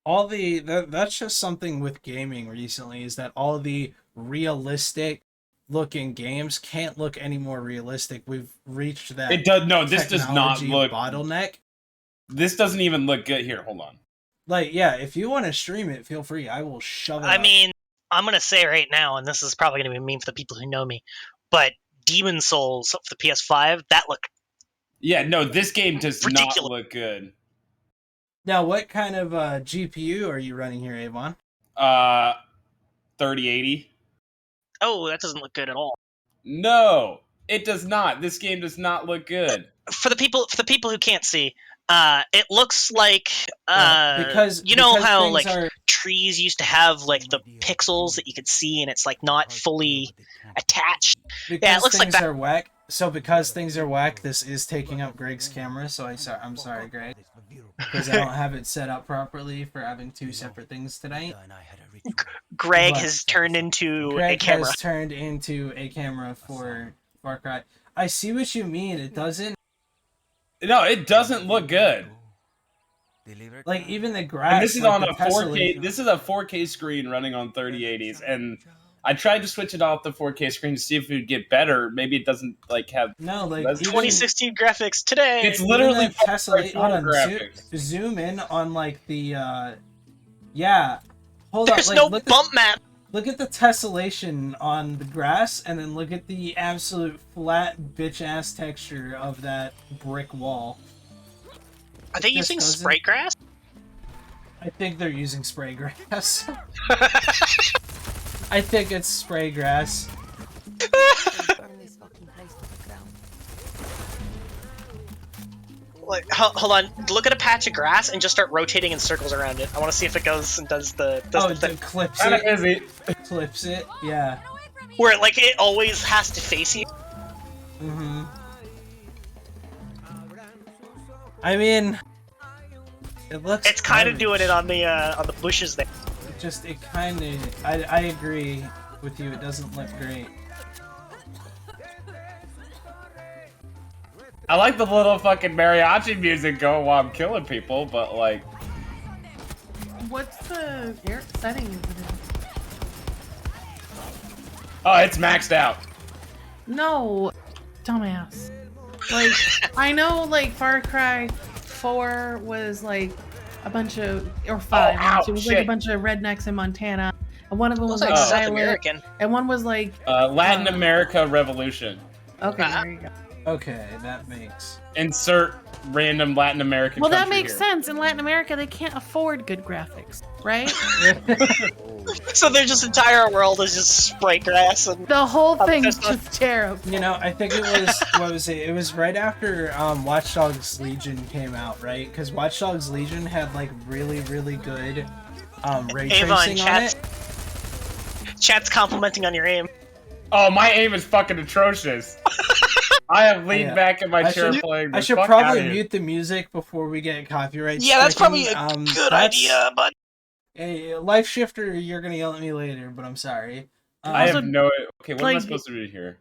That's just something with gaming recently, is that all the realistic looking games can't look any more realistic. We've reached that. It does no. This does not technology look bottleneck. This doesn't even look good. Here, hold on. Like, yeah, if you want to stream it, feel free. I will shove it. I up. mean, I'm gonna say right now, and this is probably gonna be a meme for the people who know me, but Demon Souls for the PS5, that looked Yeah, no, this game does ridiculous. not look good. Now, what kind of GPU are you running here, Avon? 3080. Oh, that doesn't look good at all. No, it does not. This game does not look good. For the people who can't see, it looks like because how things like are... trees used to have like the pixels that you could see, and it's like not fully attached. Because yeah, it looks like things that. are whack. So because things are whack, this is taking up Greg's camera. So I'm sorry, Greg, because I don't have it set up properly for having two separate things tonight. Greg But has turned into Greg a camera. has turned into a camera for Far Cry. I see what you mean. It doesn't. No, it doesn't look good. Like even the grass. And this is like on the a 4K. tessellation- This is a 4K screen running on 3080s, and I tried to switch it off the 4K screen to see if it would get better. Maybe it doesn't like have. No, like That's even, 2016 graphics today. It's literally even that tessellation. Hold on, graphics. zoom in on like the. Yeah, hold There's on. no Like, bump map. Look at the tessellation on the grass, and then look at the absolute flat bitch-ass texture of that brick wall. Are they This using doesn't- spray grass? I think they're using spray grass. I think it's spray grass. Like, hold on. Look at a patch of grass and just start rotating in circles around it. I want to see if it goes and does the thing. It clips Kind of it. busy. Clips it. Yeah. Where like it always has to face you. Mm-hmm. I mean, it looks. It's kind of garbage. doing it on the bushes there. It kind of. I agree with you. It doesn't look great. I like the little fucking mariachi music going while I'm killing people, but like. What's the air setting is it in? Oh, it's maxed out. No, dumbass. Like, I know, like, Far Cry 4 was, like, a bunch of, or 5, ow, it was, shit. like, a bunch of rednecks in Montana, and one of them was, Looks like, like South Silent, American. and one was, like, Latin America Revolution. okay, there you go. Okay, that makes. Insert random Latin American. Well, that country makes here. sense. In Latin America, they can't afford good graphics, right? So their just entire world is just spray grass and The whole thing's that's not- just terrible. You know, I think it was, what was it? It was right after Watch Dogs Legion came out, right? Because Watch Dogs Legion had like really, really good ray Avon, tracing on it. chat's complimenting on your aim. Oh, my aim is fucking atrocious. I have leaned Yeah. back in my I chair should- playing. I the should fuck probably outta here. mute the music before we get copyright. Yeah, that's stricken. probably a good That's- idea, but Hey, Life Shifter, you're gonna yell at me later, but I'm sorry. I Also, have no. Okay, what am I like- supposed to do here?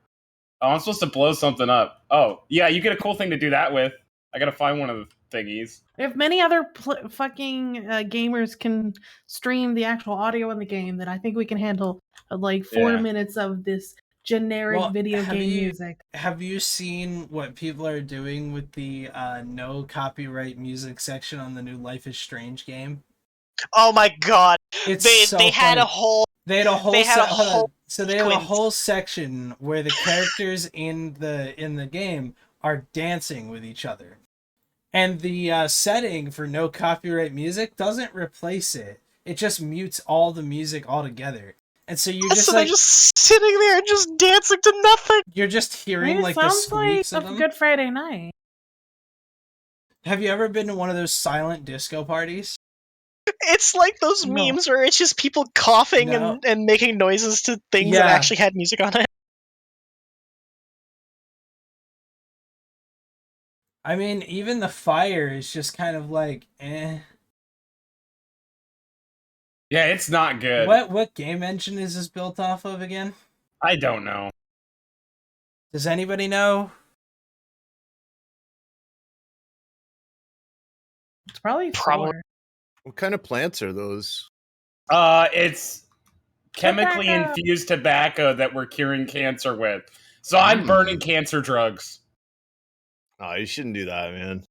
Oh, I'm supposed to blow something up. Oh, yeah, you get a cool thing to do that with. I gotta find one of the thingies. If many other fucking gamers can stream the actual audio in the game, then I think we can handle like 4 Yeah. minutes of this generic Well, video have game you- music. Have you seen what people are doing with the no copyright music section on the new Life is Strange game? oh my god, It's they so they had funny. a whole They had a whole they had a hold on. whole So they have a sequence. whole section where the characters in the game are dancing with each other. And the setting for no copyright music doesn't replace it. It just mutes all the music altogether. And so you're just so like they're just sitting there and just dancing to nothing. you're just hearing It like the sounds like squeaks a of them. good Friday night. Have you ever been to one of those silent disco parties? It's like those No. memes where it's just people coughing No. and making noises to things that Yeah. actually had music on it. I mean, even the fire is just kind of like, eh. Yeah, it's not good. What game engine is this built off of again? I don't know. Does anybody know? It's probably Probably. 4. What kind of plants are those? It's chemically Tobacco. infused tobacco that we're curing cancer with. So I'm burning cancer drugs. Oh, you shouldn't do that, man.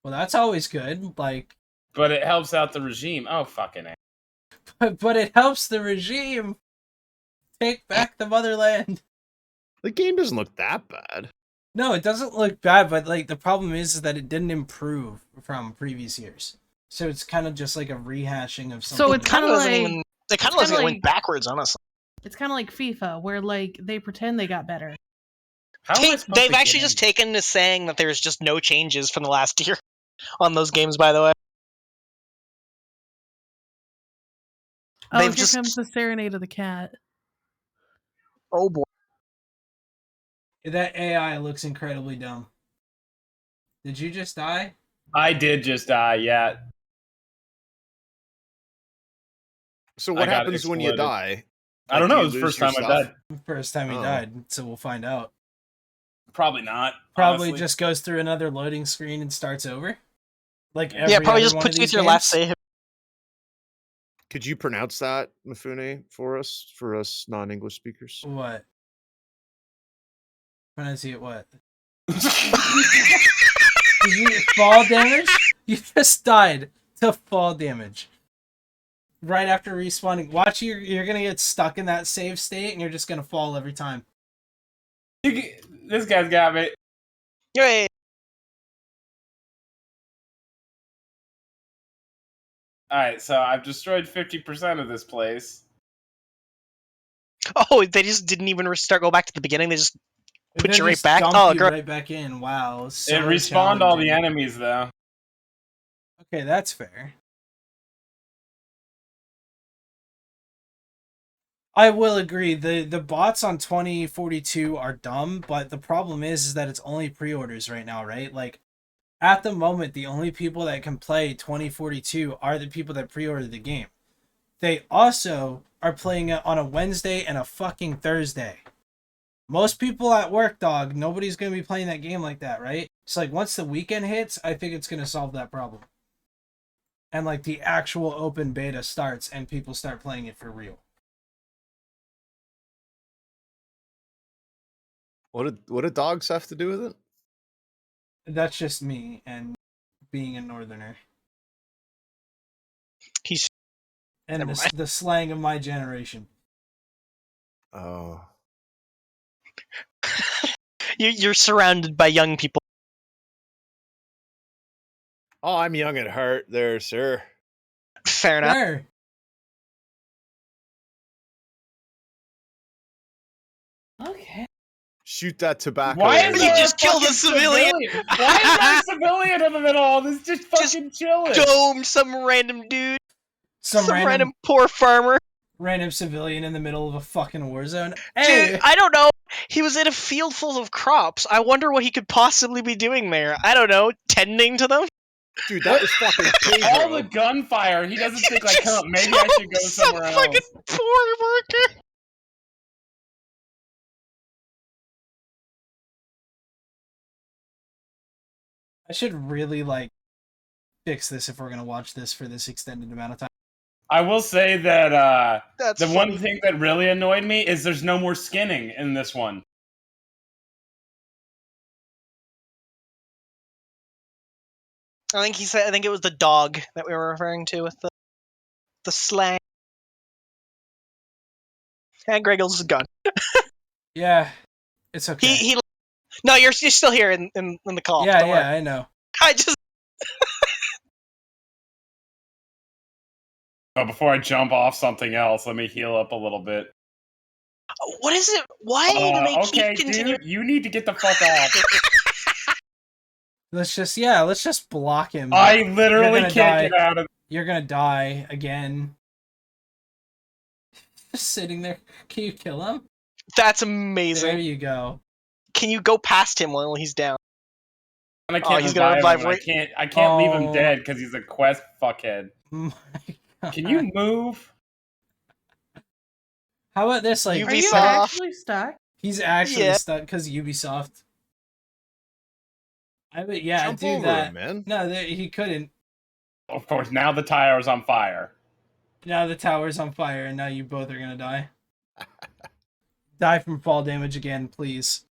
Well, that's always good. Like, But it helps out the regime. Oh, fucking A. but it helps the regime take back the motherland. The game doesn't look that bad. No, it doesn't look bad, but like the problem is that it didn't improve from previous years. So it's kind of just like a rehashing of something. So it's Kind kind of of doesn't like even. It kind it's of looks like kinda it went like- backwards, honestly. it's kind of like FIFA, where like they pretend they got better. How am I supposed They've to actually get just in? taken to saying that there's just no changes from the last year on those games. By the way, Oh, They've here just- comes the serenade of the cat. oh boy, That AI looks incredibly dumb. Did you just die? I did just die, yeah. So I what got happens when you exploded. die? I don't Like, know. do It you was the lose first your time I stuff? died. First time he Oh. died, so we'll find out. Probably not. Probably honestly. just goes through another loading screen and starts over. Like every yeah, probably other just one puts of you these with your last games. save. Could you pronounce that, Mifune, for us non-English speakers? What? Pronunciate what? Did you fall damage? You just died to fall damage. Right after respawning. Watch, you're gonna get stuck in that save state and you're just gonna fall every time. This guy's got me. Yay! Alright, so I've destroyed 50% of this place. Oh, they just didn't even restart. Go back to the beginning. They just put They you right just back. dumped Oh, you great. right back in. Wow. It So respawned all the challenging. enemies, though. Okay, that's fair. I will agree. The bots on 2042 are dumb, but the problem is that it's only pre-orders right now, right? Like at the moment, the only people that can play 2042 are the people that pre-ordered the game. They also are playing it on a Wednesday and a fucking Thursday. Most people at work, dog, nobody's going to be playing that game like that, right? So like once the weekend hits, I think it's going to solve that problem. And like the actual open beta starts and people start playing it for real. What do dogs have to do with it? That's just me and being a northerner. He's And Never mind. the slang of my generation. Oh, you're surrounded by young people. oh, I'm young at heart, there, sir. Fair enough. There. Okay. Shoot that tobacco. Why over is You there. there just killed a fucking civilian? Why is there a civilian in the middle? This is just fucking chilling. Domed some random dude, Some random random poor farmer. civilian in the middle of a fucking war zone. Hey, Dude, I don't know. He was in a field full of crops. I wonder what he could possibly be doing there. I don't know, tending to them. Dude, that was fucking crazy. All the gunfire, he doesn't think like, huh, maybe I should go Some somewhere fucking else. poor worker. I should really like fix this if we're gonna watch this for this extended amount of time. I will say that That's the funny. one thing that really annoyed me is there's no more skinning in this one. I think he said. I think it was the dog that we were referring to with the slang. And Greggles is gone. Yeah, it's okay. He. No, you're still here in the call. yeah, Don't yeah, worry. I know. I just. But before I jump off something else, let me heal up a little bit. What is it? Why do they Okay, keep continuing? dude, you need to get the fuck off. Let's just block him. I literally gonna can't die. get out of. You're gonna die again. Just sitting there. Can you kill him? That's There amazing. you go. Can you go past him while he's down? I can't he's gonna revive him. revive I can't leave him Oh. dead because he's a quest fuckhead. My Can God. you move? How about this? Like, Are you Ubisoft. actually stuck? he's actually Yeah. stuck because Ubisoft. I would, yeah, Jump do over that. him, man. No, he couldn't. Of course, now the tire's on fire. Now the tower's on fire, and now you both are gonna die. Die from fall damage again, please.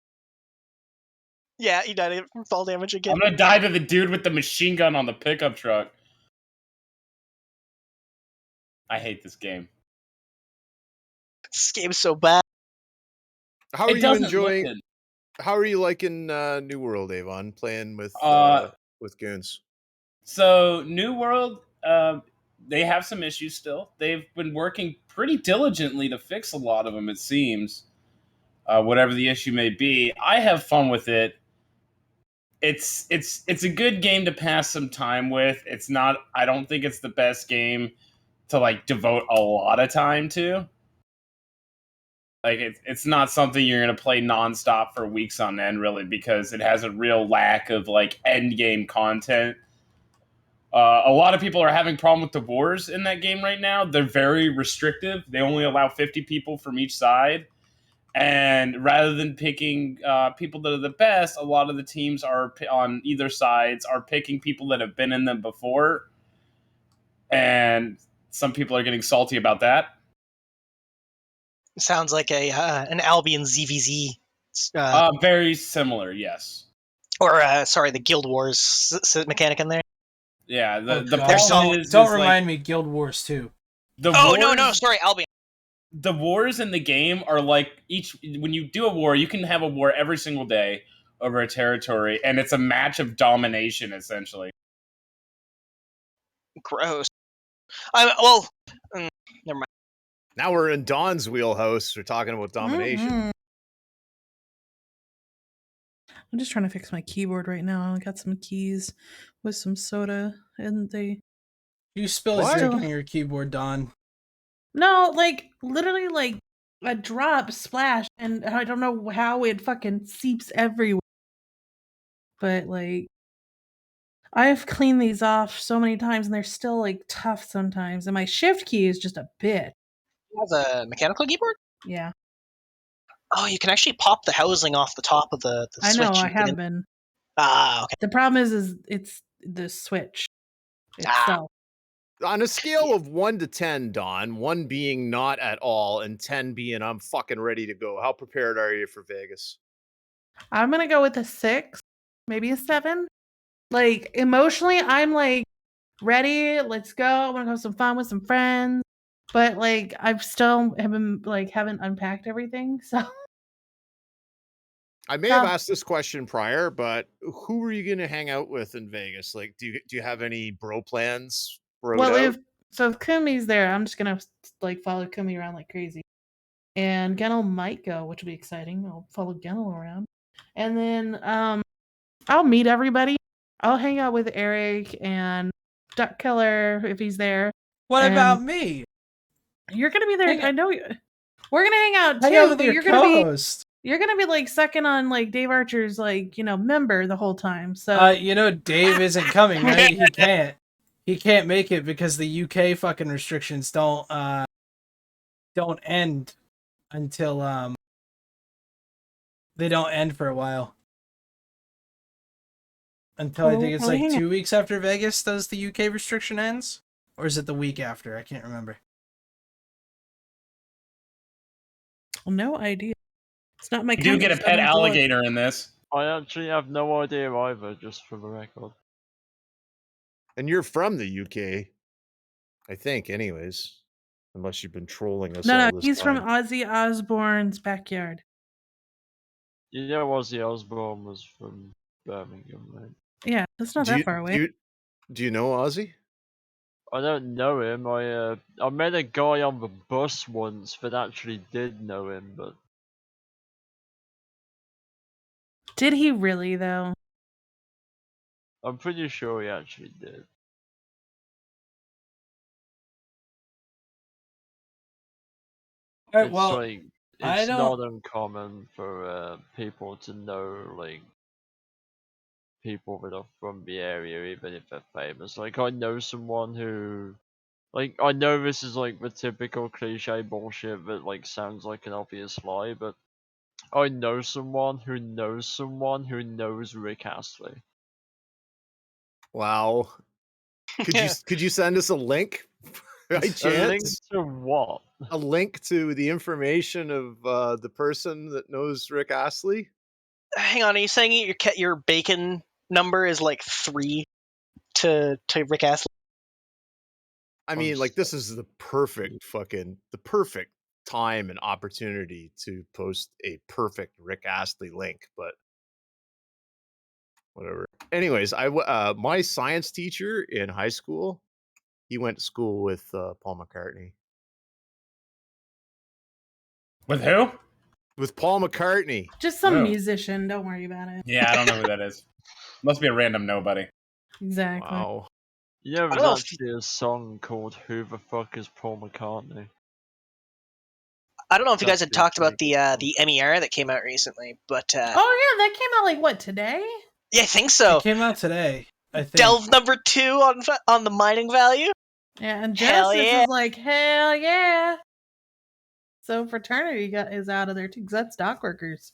Yeah, he died from fall damage again. I'm gonna die to the dude with the machine gun on the pickup truck. I hate this game. This game's so bad. How are It you doesn't enjoying? look good. How are you liking New World, Avon? Playing with goons. So New World, they have some issues still. They've been working pretty diligently to fix a lot of them. It seems, whatever the issue may be, I have fun with it. It's a good game to pass some time with. It's not. I don't think it's the best game to like devote a lot of time to. Like it's not something you're gonna play nonstop for weeks on end, really, because it has a real lack of like end game content. A lot of people are having problem with the wars in that game right now. They're very restrictive. They only allow 50 people from each side. And rather than picking people that are the best, a lot of the teams are on either sides are picking people that have been in them before. And some people are getting salty about that. Sounds like an Albion ZVZ. Very similar, yes. Or, sorry, the Guild Wars mechanic in there. Yeah, the God. problem is Don't like, remind me, Guild Wars 2. the Oh, wars, no, sorry, Albion. The wars in the game are like when you do a war, you can have a war every single day over a territory, and it's a match of domination, essentially. Gross. Never mind. Now we're in Don's wheelhouse. We're talking about domination. Mhm. I'm just trying to fix my keyboard right now. I got some keys with some soda, and they You spill a What? drink on your keyboard, Don. no, like literally like a drop splash, and I don't know how it fucking seeps everywhere. But like, I've cleaned these off so many times, and they're still like tough sometimes. And my shift key is just a bit. You have a mechanical keyboard? Yeah, Oh, you can actually pop the housing off the top of the I switch. know I and put have in- been. Ah, okay. The problem is it's the switch itself. On a scale of 1 to 10, Don, 1 being not at all and 10 being I'm fucking ready to go, how prepared are you for Vegas? I'm gonna go with a 6, maybe a 7. Like emotionally, I'm like ready. Let's go. I want to have some fun with some friends. But like, I've still haven't unpacked everything. So I may have asked this question prior, but who are you going to hang out with in Vegas? Like, do you have any bro plans? well, if Kumi's there, I'm just gonna like follow Kumi around like crazy. And Gennel might go, which will be exciting. I'll follow Gennel around. And then I'll meet everybody. I'll hang out with Eric and Duck Killer if he's there. What And about me? You're gonna be there. Hang I know you. We're gonna hang out Hang too, out with but your you're gonna be co-host. like sucking on like Dave Archer's like member the whole time. So Dave isn't coming, right? He can't. He can't make it because the UK fucking restrictions don't end until they don't end for a while. Until I think it's like 2 weeks after Vegas does the UK restriction ends, or is it the week after? I can't remember. no idea. It's not my. You do get a pet alligator in this. I actually have no idea either, just for the record. And you're from the UK, I think, anyways. Unless you've been trolling us. No, all this he's time. from Ozzy Osbourne's backyard. Yeah, Ozzy Osbourne was from Birmingham, right? Yeah, that's not that far away. Do you know Ozzy? I don't know him. I met a guy on the bus once that actually did know him, but Did he really though? I'm pretty sure he actually did. All right, It's well, like I it's don't. not uncommon for people to know like people that are from the area, even if they're famous. Like I know someone who, like I know this is like the typical cliche bullshit that like sounds like an obvious lie, but I know someone who knows someone who knows Rick Astley. Wow. Could you send us a link by A link chance? to what? A link to the information of the person that knows Rick Astley? Hang on, are you saying your bacon number is like 3 to Rick Astley? I mean, like this is the perfect time and opportunity to post a perfect Rick Astley link, but whatever. Anyways, my science teacher in high school, he went to school with Paul McCartney. With who? With Paul McCartney. Just some Oh. musician. Don't worry about it. Yeah, I don't know who that is. Must be a random nobody. Exactly. Wow. Yeah, don't there's know if- actually a song called "Who the Fuck Is Paul McCartney." I don't know if you guys had That's talked about pretty the MER that came out recently, but Oh yeah, that came out like what, today? yeah, I think so. It came out today, I think. Delve number 2 on the mining value. Yeah, and Hell Genesis yeah. is like, hell yeah. So Fraternity is out of there too, because that's dock workers.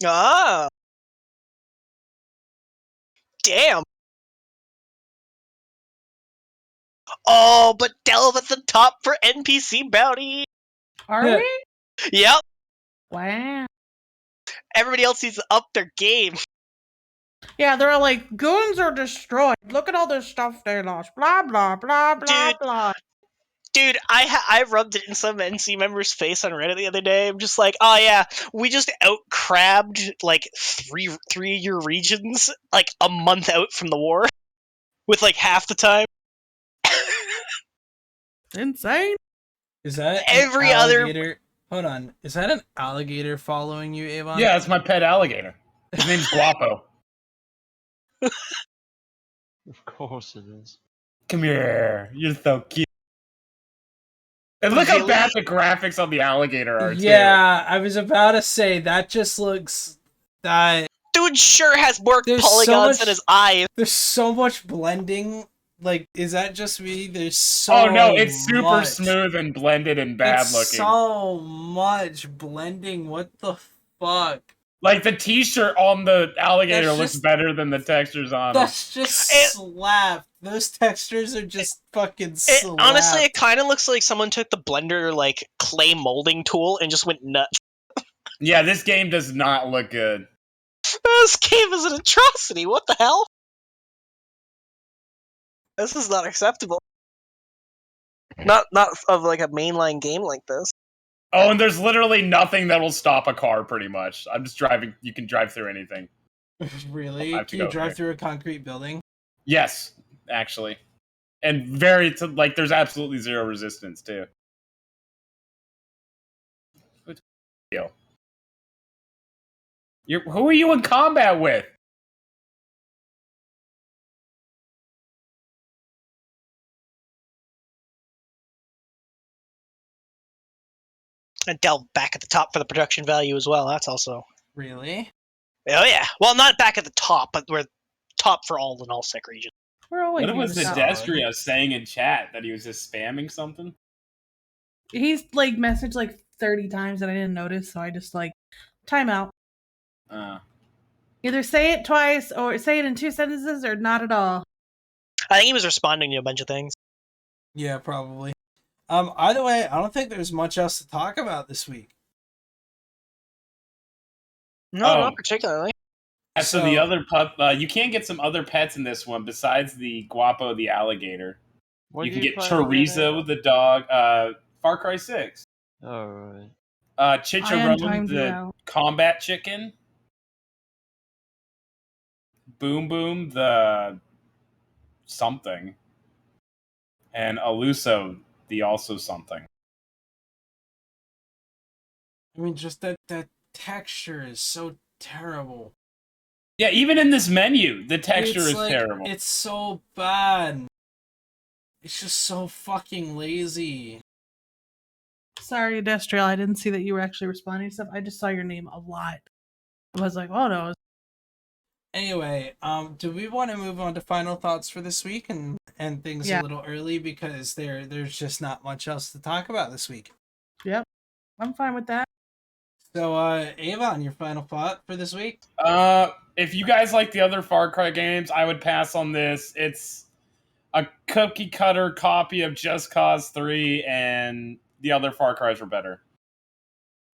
Ah, damn. Oh, but Delve at the top for NPC bounty. Are Yeah. we? Yep. Wow. Everybody else needs to up their game. Yeah, they're all like, goons are destroyed. Look at all this stuff they lost. Blah, blah, blah, blah, Dude. blah. Dude, I rubbed it in some NC member's face on Reddit the other day. I'm just like, oh yeah, we just out-crabbed like three of your regions like a month out from the war with like half the time. Insane. Is that Every an other- alligator? Hold on. Is that an alligator following you, Avon? Yeah, that's my pet alligator. His name's Guapo. Of course it is. Come here. You're so cute. And look how Really? bad the graphics on the alligator are, too. Yeah, I was about to say that just looks that Dude sure has more There's so polygons much- than his eyes. there's so much blending. Like, is that just me? There's so Oh, no, it's super much. smooth and blended and bad It's looking. so much blending. What the fuck? Like, the t-shirt on the alligator That's looks just- better than the textures on it. That's just It- slapped. Those textures are just fucking It, slapped. honestly, it kind of looks like someone took the Blender like clay molding tool and just went nuts. Yeah, this game does not look good. This game is an atrocity. What the hell? This is not acceptable. Not of like a mainline game like this. Oh, and there's literally nothing that will stop a car, pretty much. I'm just driving. You can drive through anything. Really? I'll have to Can you go drive there. through a concrete building? Yes, actually. And there's absolutely zero resistance, too. Yo. Who are you in combat with? And Delve back at the top for the production value as well. That's also. Really? Oh yeah. Well, not back at the top, but we're top for all in all sec regions. We're always What was the using Solid. Destria saying in chat? That he was just spamming something? He's like messaged like 30 times and I didn't notice, so I just like timeout. Either say it twice or say it in 2 sentences or not at all. I think he was responding to a bunch of things. Yeah, probably. Either way, I don't think there's much else to talk about this week. No, Oh. not particularly. So the other pup, you can get some other pets in this one besides the Guapo the alligator. What You do can get play again, Chorizo Ava? the dog, Far Cry 6. Oh, right. Ion timed Chicharron you the out. combat chicken. Boom Boom the something. And Aluso the also something. I mean, just that texture is so terrible. Yeah, even in this menu, the texture It's is like, terrible. It's so bad. It's just so fucking lazy. Sorry, Destriel, I didn't see that you were actually responding to stuff. I just saw your name a lot. I was like, oh no. Anyway, do we want to move on to final thoughts for this week and end things a little early because there's just not much else to talk about this week? Yep, I'm fine with that. So, Avon, your final thought for this week? If you guys like the other Far Cry games, I would pass on this. It's a cookie cutter copy of Just Cause 3, and the other Far Cries were better.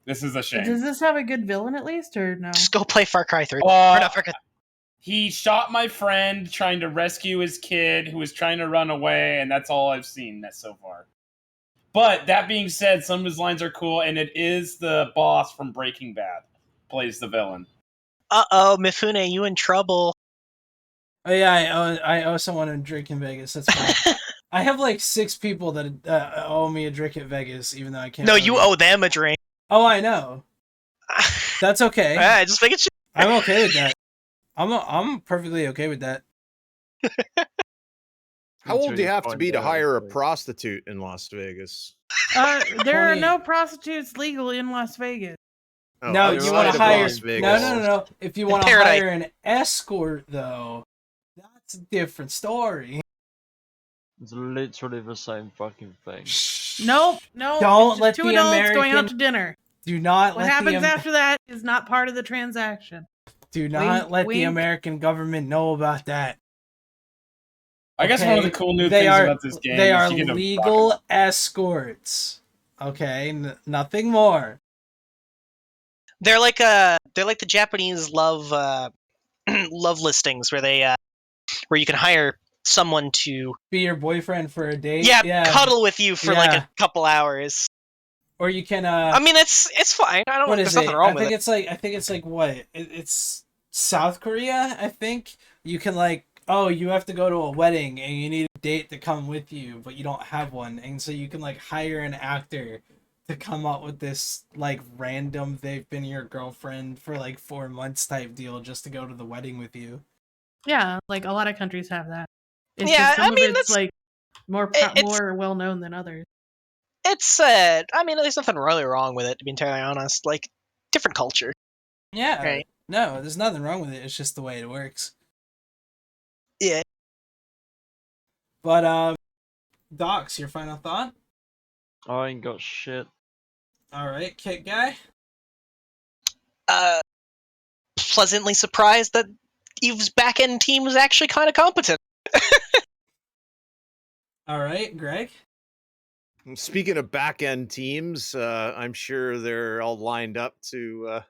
This is a shame. Does this have a good villain at least, or no? Just go play Far Cry 3. Or not Far Cry. He shot my friend trying to rescue his kid who was trying to run away, and that's all I've seen so far. But that being said, some of his lines are cool, and it is the boss from Breaking Bad plays the villain. Uh-oh, Mifune, you in trouble. Oh yeah, I owe someone a drink in Vegas. That's fine. I have like 6 people that owe me a drink at Vegas, even though I can't. No, you owe them a drink. Oh, I know. That's okay. Just make it sure. I'm okay with that. I'm perfectly okay with that. How old do you have to be to hire a prostitute in Las Vegas? There are no prostitutes legal in Las Vegas. Oh, No, you want to hire. No. If you want to Paradise. hire an escort, though, that's a different story. It's literally the same fucking thing. No. Don't let two the adults going American- out to dinner. Do not What let happens the after that is not part of the transaction. do not let the wink. American government know about that. I guess one of the cool new things about this game They is are you get to legal escorts. Okay, nothing more. They're like the Japanese love love listings where you can hire someone to Be your boyfriend for a date. cuddle with you for like a couple hours. Or you can. I mean, it's fine. I don't. What There's is nothing it? wrong with it. I think it's like what? It's South Korea. I think you can like. Oh, you have to go to a wedding and you need a date to come with you, but you don't have one, and so you can like hire an actor to come up with this like random they've been your girlfriend for like 4 months type deal just to go to the wedding with you. Yeah, like a lot of countries have that. It's Yeah, just some I mean, of it's that's- like more it's- more well known than others. It's I mean, there's nothing really wrong with it, to be entirely honest. Like, different culture. Yeah. Right. No, there's nothing wrong with it. It's just the way it works. Yeah. But Docs, your final thought? I ain't got shit. All right, Kit Guy. Pleasantly surprised that Eve's back-end team was actually kind of competent. All right, Greg. Speaking of back end teams, I'm sure they're all lined up to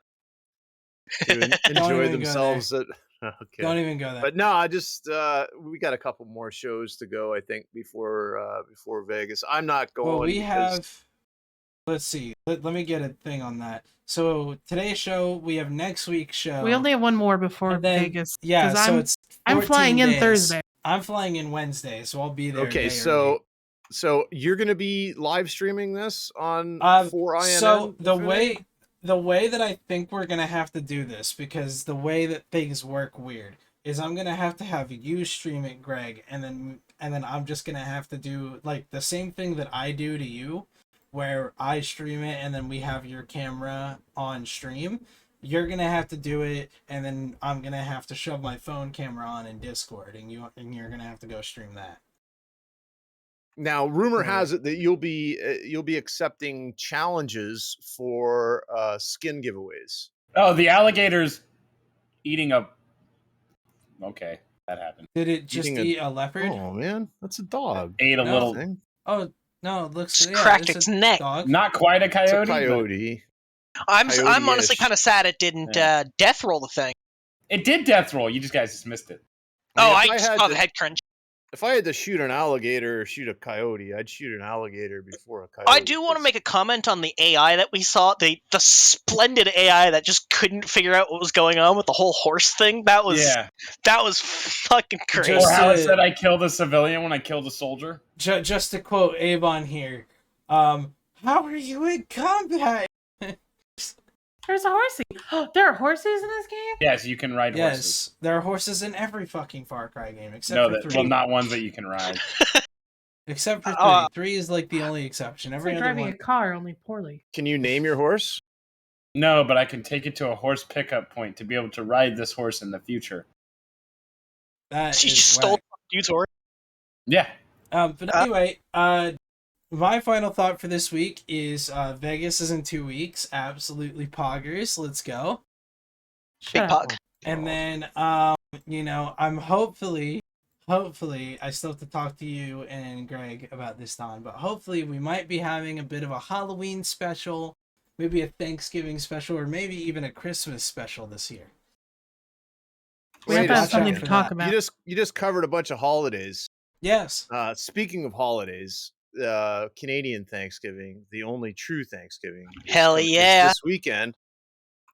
enjoy even go themselves. Okay. Don't even go there. But no, I just we got a couple more shows to go. I think before Vegas. I'm not going. Well, we because- have. Let's see. Let me get a thing on that. So today's show, we have next week's show. We only have one more before and then- Vegas. Yeah, 'cause so it's. I'm 14 flying in days. Thursday. I'm flying in Wednesday, so I'll be there. Okay, a day so you're gonna be live streaming this on early. 4INN? So the way that I think we're gonna have to do this, because the way that things work weird, is I'm gonna have you stream it, Greg, and then I'm just gonna have to do like the same thing that I do to you, where I stream it and then we have your camera on stream. You're gonna have to do it, and then I'm gonna have to shove my phone camera on in Discord, and you're gonna have to go stream that. Now, rumor has it that you'll be accepting challenges for skin giveaways. Oh, the alligator's eating a. Okay, that happened. Did it just Eating eat a leopard? Oh man, that's a dog. Ate a No. little. Thing. Oh no, it looks Just cracked it's its a neck. dog. Not quite a It's coyote. a coyote. I'm Coyote-ish. honestly kind of sad it didn't death roll the thing. It did death roll. You guys just missed it. I mean, Oh, if I I just had saw to- the head crunch. If I had to shoot an alligator or shoot a coyote, I'd shoot an alligator before a coyote. I do want to make a comment on the AI that we saw. The splendid AI that just couldn't figure out what was going on with the whole horse thing. That was fucking crazy. Just Or how it to- said I killed a civilian when I killed a soldier. Just to quote Avon here, how are you in combat? There's a horsey. There are horses in this game? Yes, you can ride horses. Yes, there are horses in every fucking Far Cry game except No, for that 3. well, not ones that you can ride. Except for 3. Uh, 3 is like the only exception. It's Every like other driving one. a car, only poorly. Can you name your horse? No, but I can take it to a horse pickup point to be able to ride this horse in the future. That she is just stole whack. dude's horse. Yeah. But anyway, my final thought for this week is Vegas is in 2 weeks. Absolutely poggers. Let's go. Big Shut up. pug. And then, I'm hopefully, I still have to talk to you and Greg about this time, but hopefully we might be having a bit of a Halloween special, maybe a Thanksgiving special, or maybe even a Christmas special this year. We have Wait to a have something to second. talk You about. You just covered a bunch of holidays. Yes. Speaking of holidays, Canadian Thanksgiving, the only true Thanksgiving. Hell is yeah. This weekend.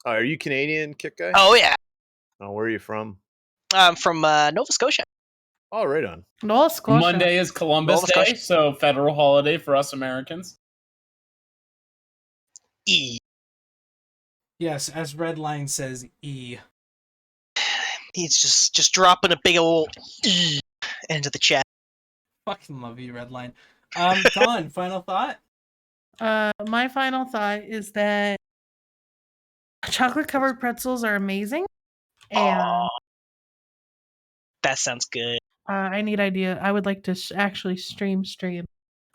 Are you Canadian, Kit Guy? Oh yeah. Oh, where are you from? I'm from Nova Scotia. Oh, right on. Nova Scotia. Monday is Columbus Nova Day, Scotia. so federal holiday for us Americans. E. Yes, as Redline says, E. He's just dropping a big old E into the chat. Fucking love you, Redline. Dawn, final thought? My final thought is that chocolate covered pretzels are amazing, and That sounds good. I need idea. I would like to actually stream,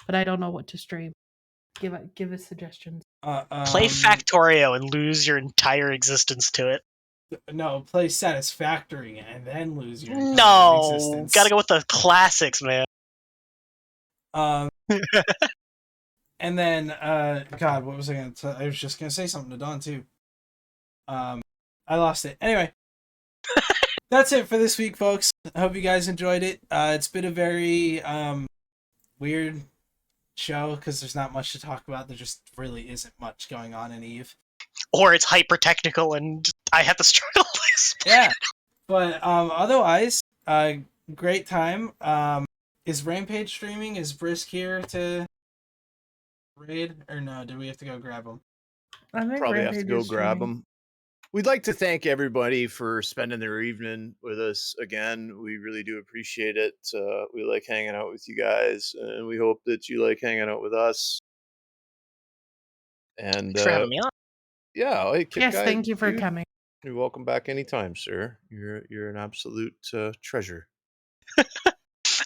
but I don't know what to stream. Give us suggestions. Play Factorio and lose your entire existence to it. No, play Satisfactory and then lose your entire No, existence. gotta go with the classics, man. And then, God, what was I going to I was just going to say something to Dawn, too. I lost it. Anyway, that's it for this week, folks. I hope you guys enjoyed it. It's been a very weird show because there's not much to talk about. There just really isn't much going on in EVE. Or it's hyper technical and I have to struggle with. Yeah, but otherwise, great time. Is Rampage streaming? Is Brisk here to raid, or no? Do we have to go grab him? I think Probably have to Rampage go is grab streaming. them. We'd like to thank everybody for spending their evening with us again. We really do appreciate it. We like hanging out with you guys, and we hope that you like hanging out with us. And Thanks for having me on. yeah, hey, Kit Yes, Guy, thank you for dude, coming. You're welcome back anytime, sir. You're an absolute treasure.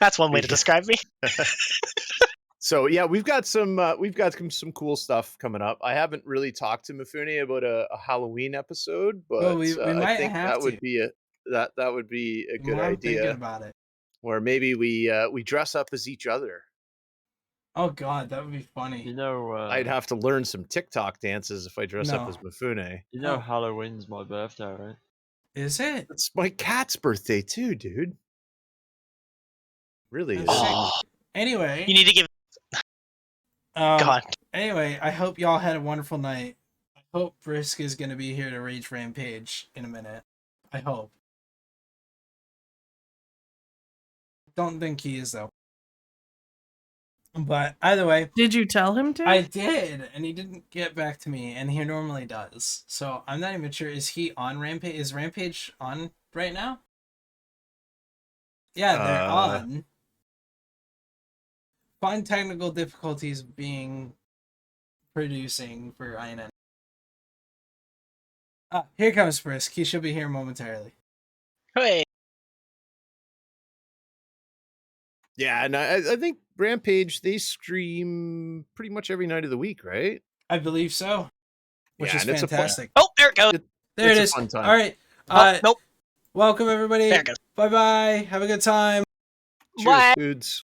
That's one way to describe me. So yeah, we've got some cool stuff coming up. I haven't really talked to Mifune about a Halloween episode, but Well, we I might think have that would to. be a good I'm thinking idea. about it. Where maybe we dress up as each other. Oh God, that would be funny. You know, I'd have to learn some TikTok dances if I dress up No. as Mifune. you know, Oh. Halloween's my birthday, right? Is it? It's my cat's birthday too, dude. Really is. Oh. Anyway, You need to give. God. Anyway, I hope y'all had a wonderful night. I hope Brisk is gonna be here to Rage Rampage in a minute. I hope. Don't think he is though. But either way, Did you tell him to? I did, and he didn't get back to me, and he normally does. So I'm not even sure. Is he on Rampage? Is Rampage on right now? Yeah, they're on. Find technical difficulties being producing for INN. Here comes Brisk. He should be here momentarily. Hey. Yeah, and I think Rampage, they stream pretty much every night of the week, right? I believe so. Which Yeah, is and it's a fun- fantastic. Oh, there it goes. There it it's a is. fun time. All right. Oh, nope. Welcome everybody. There it goes. Bye bye. Have a good time. Cheers, Bye. dudes.